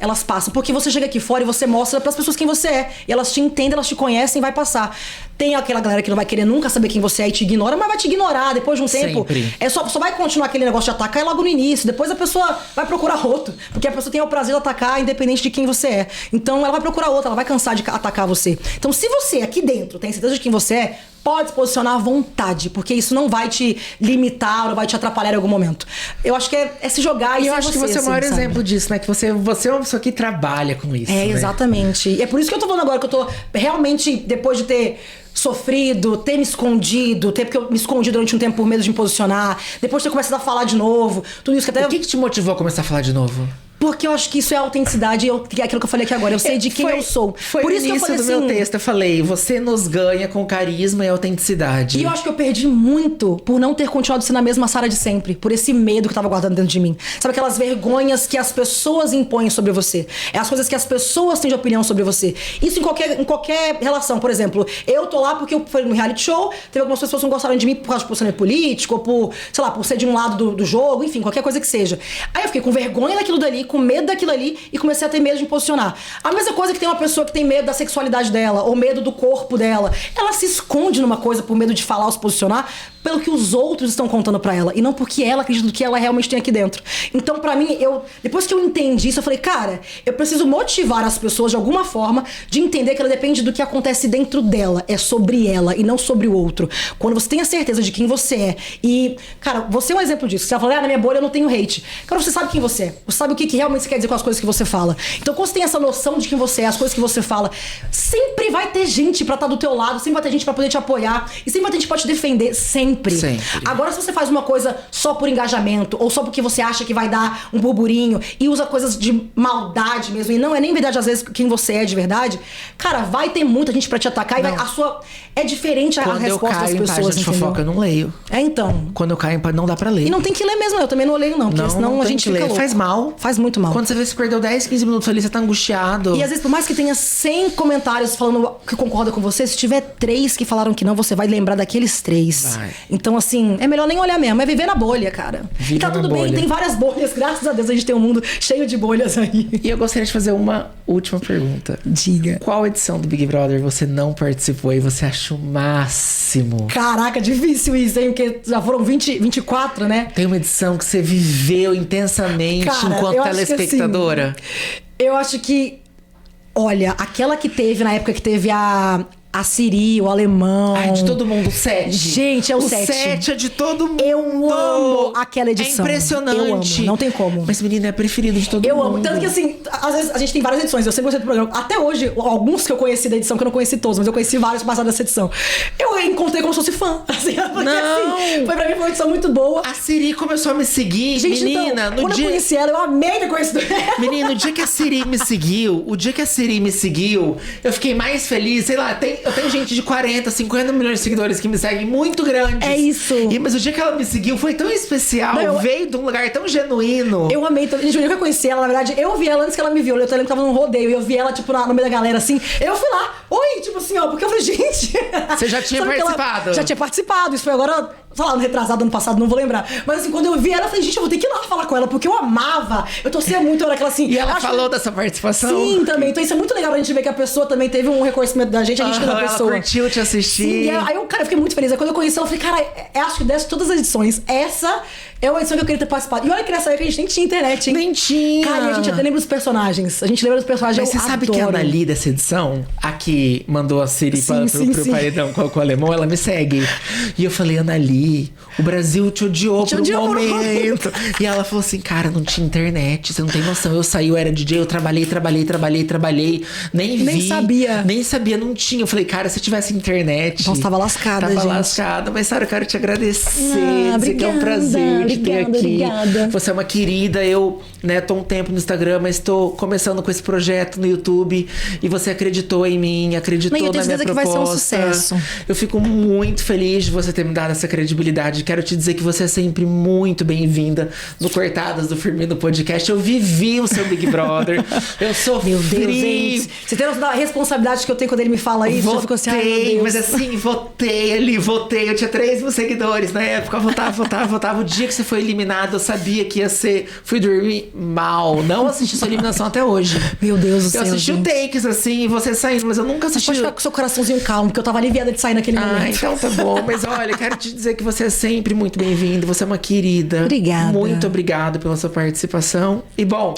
Elas passam. Porque você chega aqui fora e você mostra pras pessoas quem você é. E elas te entendem, elas te conhecem e vai passar. Tem aquela galera que não vai querer nunca saber quem você é e te ignora, mas vai te ignorar depois de um tempo. Só vai continuar aquele negócio de atacar logo no início. Depois a pessoa vai procurar outro. Porque a pessoa tem o prazer de atacar independente de quem você é. Então ela vai procurar outro, ela vai cansar de atacar você. Então se você aqui dentro tem certeza de quem você é, pode se posicionar à vontade, porque isso não vai te limitar, não vai te atrapalhar em algum momento. Eu acho que é se jogar e eu acho que você é o maior sabe? exemplo disso, né? Que você é uma pessoa que trabalha com isso. É, né? Exatamente. E é por isso que eu tô falando agora, que eu tô realmente, depois de ter sofrido, ter me escondido, porque eu me escondi durante um tempo por medo de me posicionar, depois de ter começado a falar de novo, tudo isso que até... O que te motivou a começar a falar de novo? Porque eu acho que isso é autenticidade, é aquilo que eu falei aqui agora. Eu sei de quem eu sou. Foi por isso o início que eu falei do assim, meu texto. Eu falei, você nos ganha com carisma e autenticidade. E eu acho que eu perdi muito por não ter continuado sendo a mesma Sarah de sempre. Por esse medo que eu tava guardando dentro de mim. Sabe aquelas vergonhas que as pessoas impõem sobre você? É as coisas que as pessoas têm de opinião sobre você. Isso em qualquer relação. Por exemplo, eu tô lá porque eu fui no reality show, teve algumas pessoas que não gostaram de mim por causa de posicionamento político, ou por, sei lá, por ser de um lado do jogo, enfim, qualquer coisa que seja. Aí eu fiquei com vergonha daquilo dali, com medo daquilo ali, e comecei a ter medo de me posicionar. A mesma coisa que tem uma pessoa que tem medo da sexualidade dela, ou medo do corpo dela. Ela se esconde numa coisa por medo de falar ou se posicionar pelo que os outros estão contando pra ela, e não porque ela acredita no que ela realmente tem aqui dentro. Então, pra mim, depois que eu entendi isso, eu falei, cara, eu preciso motivar as pessoas de alguma forma de entender que ela depende do que acontece dentro dela. É sobre ela e não sobre o outro. Quando você tem a certeza de quem você é, e, cara, você é um exemplo disso. Você fala, na minha bolha eu não tenho hate. Cara, você sabe quem você é. Você sabe o que realmente você quer dizer com as coisas que você fala. Então, quando você tem essa noção de quem você é, as coisas que você fala, sempre vai ter gente pra estar do teu lado, sempre vai ter gente pra poder te apoiar, e sempre vai ter gente pra te defender, sempre. Agora, se você faz uma coisa só por engajamento, ou só porque você acha que vai dar um burburinho, e usa coisas de maldade mesmo, e não é nem verdade às vezes quem você é de verdade, cara, vai ter muita gente pra te atacar, e é diferente a resposta das pessoas, página de fofoca, eu não leio. Então. Quando eu caio, não dá pra ler. E não tem que ler mesmo, eu também não leio não, porque senão a gente fica louco. Faz mal. Faz muito mal. Quando você vê, você perdeu 10, 15 minutos ali, você tá angustiado. E às vezes, por mais que tenha 100 comentários falando que concorda com você, se tiver 3 que falaram que não, você vai lembrar daqueles 3. Então, assim, é melhor nem olhar mesmo, é viver na bolha, cara. E tá tudo bem, tem várias bolhas, graças a Deus a gente tem um mundo cheio de bolhas aí. E eu gostaria de fazer uma última pergunta. Diga. Qual edição do Big Brother você não participou e você acha o máximo? Caraca, difícil isso, hein? Porque já foram 24, né? Tem uma edição que você viveu intensamente, cara, enquanto telespectadora? Eu acho que... Olha, aquela que teve na época que teve a Siri, o Alemão. Ai, de todo mundo, o 7. Gente, é o 7. O 7 é de todo mundo. Eu amo aquela edição. É impressionante. Eu amo, não tem como. Mas, menina, é preferido de todo mundo. Eu amo. Tanto que, assim, às vezes a gente tem várias edições. Eu sempre gostei do programa. Até hoje, alguns que eu conheci da edição, que eu não conheci todos, mas eu conheci vários passados dessa edição. Eu encontrei como se fosse fã. Assim, porque, assim, foi pra mim foi uma edição muito boa. A Siri começou a me seguir, gente, menina. Então, quando eu conheci ela, eu amei ter conhecido ela. Menina, o dia que a Siri me seguiu, eu fiquei mais feliz. Sei lá, eu tenho gente de 40, 50 milhões de seguidores que me seguem, muito grandes. É isso. Mas o dia que ela me seguiu foi tão especial, veio de um lugar tão genuíno. Eu amei. Gente, o dia que eu conheci ela, na verdade, eu vi ela antes que ela me viu. Eu lembro que tava num rodeio e eu vi ela, tipo, no meio da galera, assim. Eu fui lá, oi, tipo assim, ó, porque eu falei, gente... Você já tinha participado? Já tinha participado. Isso foi agora, sei lá, no retrasado, ano passado, não vou lembrar. Mas assim, quando eu vi ela, eu falei, gente, eu vou ter que ir lá falar com ela, porque eu amava. Eu torcia muito, era aquela assim... E ela falou dessa participação? Sim, também. Então isso é muito legal pra gente ver que a pessoa também teve um reconhecimento da gente, a gente da pessoa. Ela curtiu te assistir. Sim, aí eu, cara, eu fiquei muito feliz. Aí quando eu conheci ela, eu falei, cara, acho que dessas todas as edições, essa é uma edição que eu queria ter participado. E olha que nessa época a gente nem tinha internet, hein? Nem tinha. Cara, e a gente até lembra dos personagens. A gente lembra dos personagens. Mas você sabe que a Anali dessa edição, a que mandou a Siri pro paredão com o alemão, ela me segue. E eu falei, Anali, o Brasil te odiou por um momento. E ela falou assim, cara, não tinha internet, você não tem noção. Eu saí, eu era DJ, eu trabalhei. Nem sabia, não tinha. Eu falei, cara, se tivesse internet... Nossa, tava lascada, gente. Tava lascada. Mas, Sarah, eu quero te agradecer. Dizer que é um prazer te ter aqui. Obrigada. Você é uma querida. Eu né? Tô um tempo no Instagram, mas tô começando com esse projeto no YouTube. E você acreditou em mim, acreditou eu tenho na minha certeza proposta. que vai ser um sucesso. Eu fico muito feliz de você ter me dado essa credibilidade. Quero te dizer que você é sempre muito bem-vinda no Cortadas do Firmino Podcast. Eu vivi o seu Big Brother. Eu sofri. Meu Deus, gente. Você tem noção da responsabilidade que eu tenho quando ele me fala isso? Eu fico assim, ai, meu Deus. Mas assim, votei. Eu tinha 3 mil seguidores na época. Votava. O dia que você foi eliminado, eu sabia que ia ser. Fui dormir mal. Não assisti sua eliminação até hoje. Meu Deus do céu. Eu assisti o takes, assim, e você saindo, mas eu nunca assisti. Pode ficar com o seu coraçãozinho calmo, porque eu tava aliviada de sair naquele momento. Então tá bom. Mas olha, quero te dizer que você é sempre muito bem-vindo. Você é uma querida. Obrigada. Muito obrigado pela sua participação. E bom,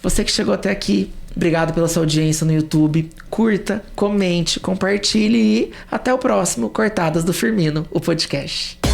você que chegou até aqui, obrigado pela sua audiência no YouTube. Curta, comente, compartilhe e até o próximo Cortadas do Firmino, o podcast.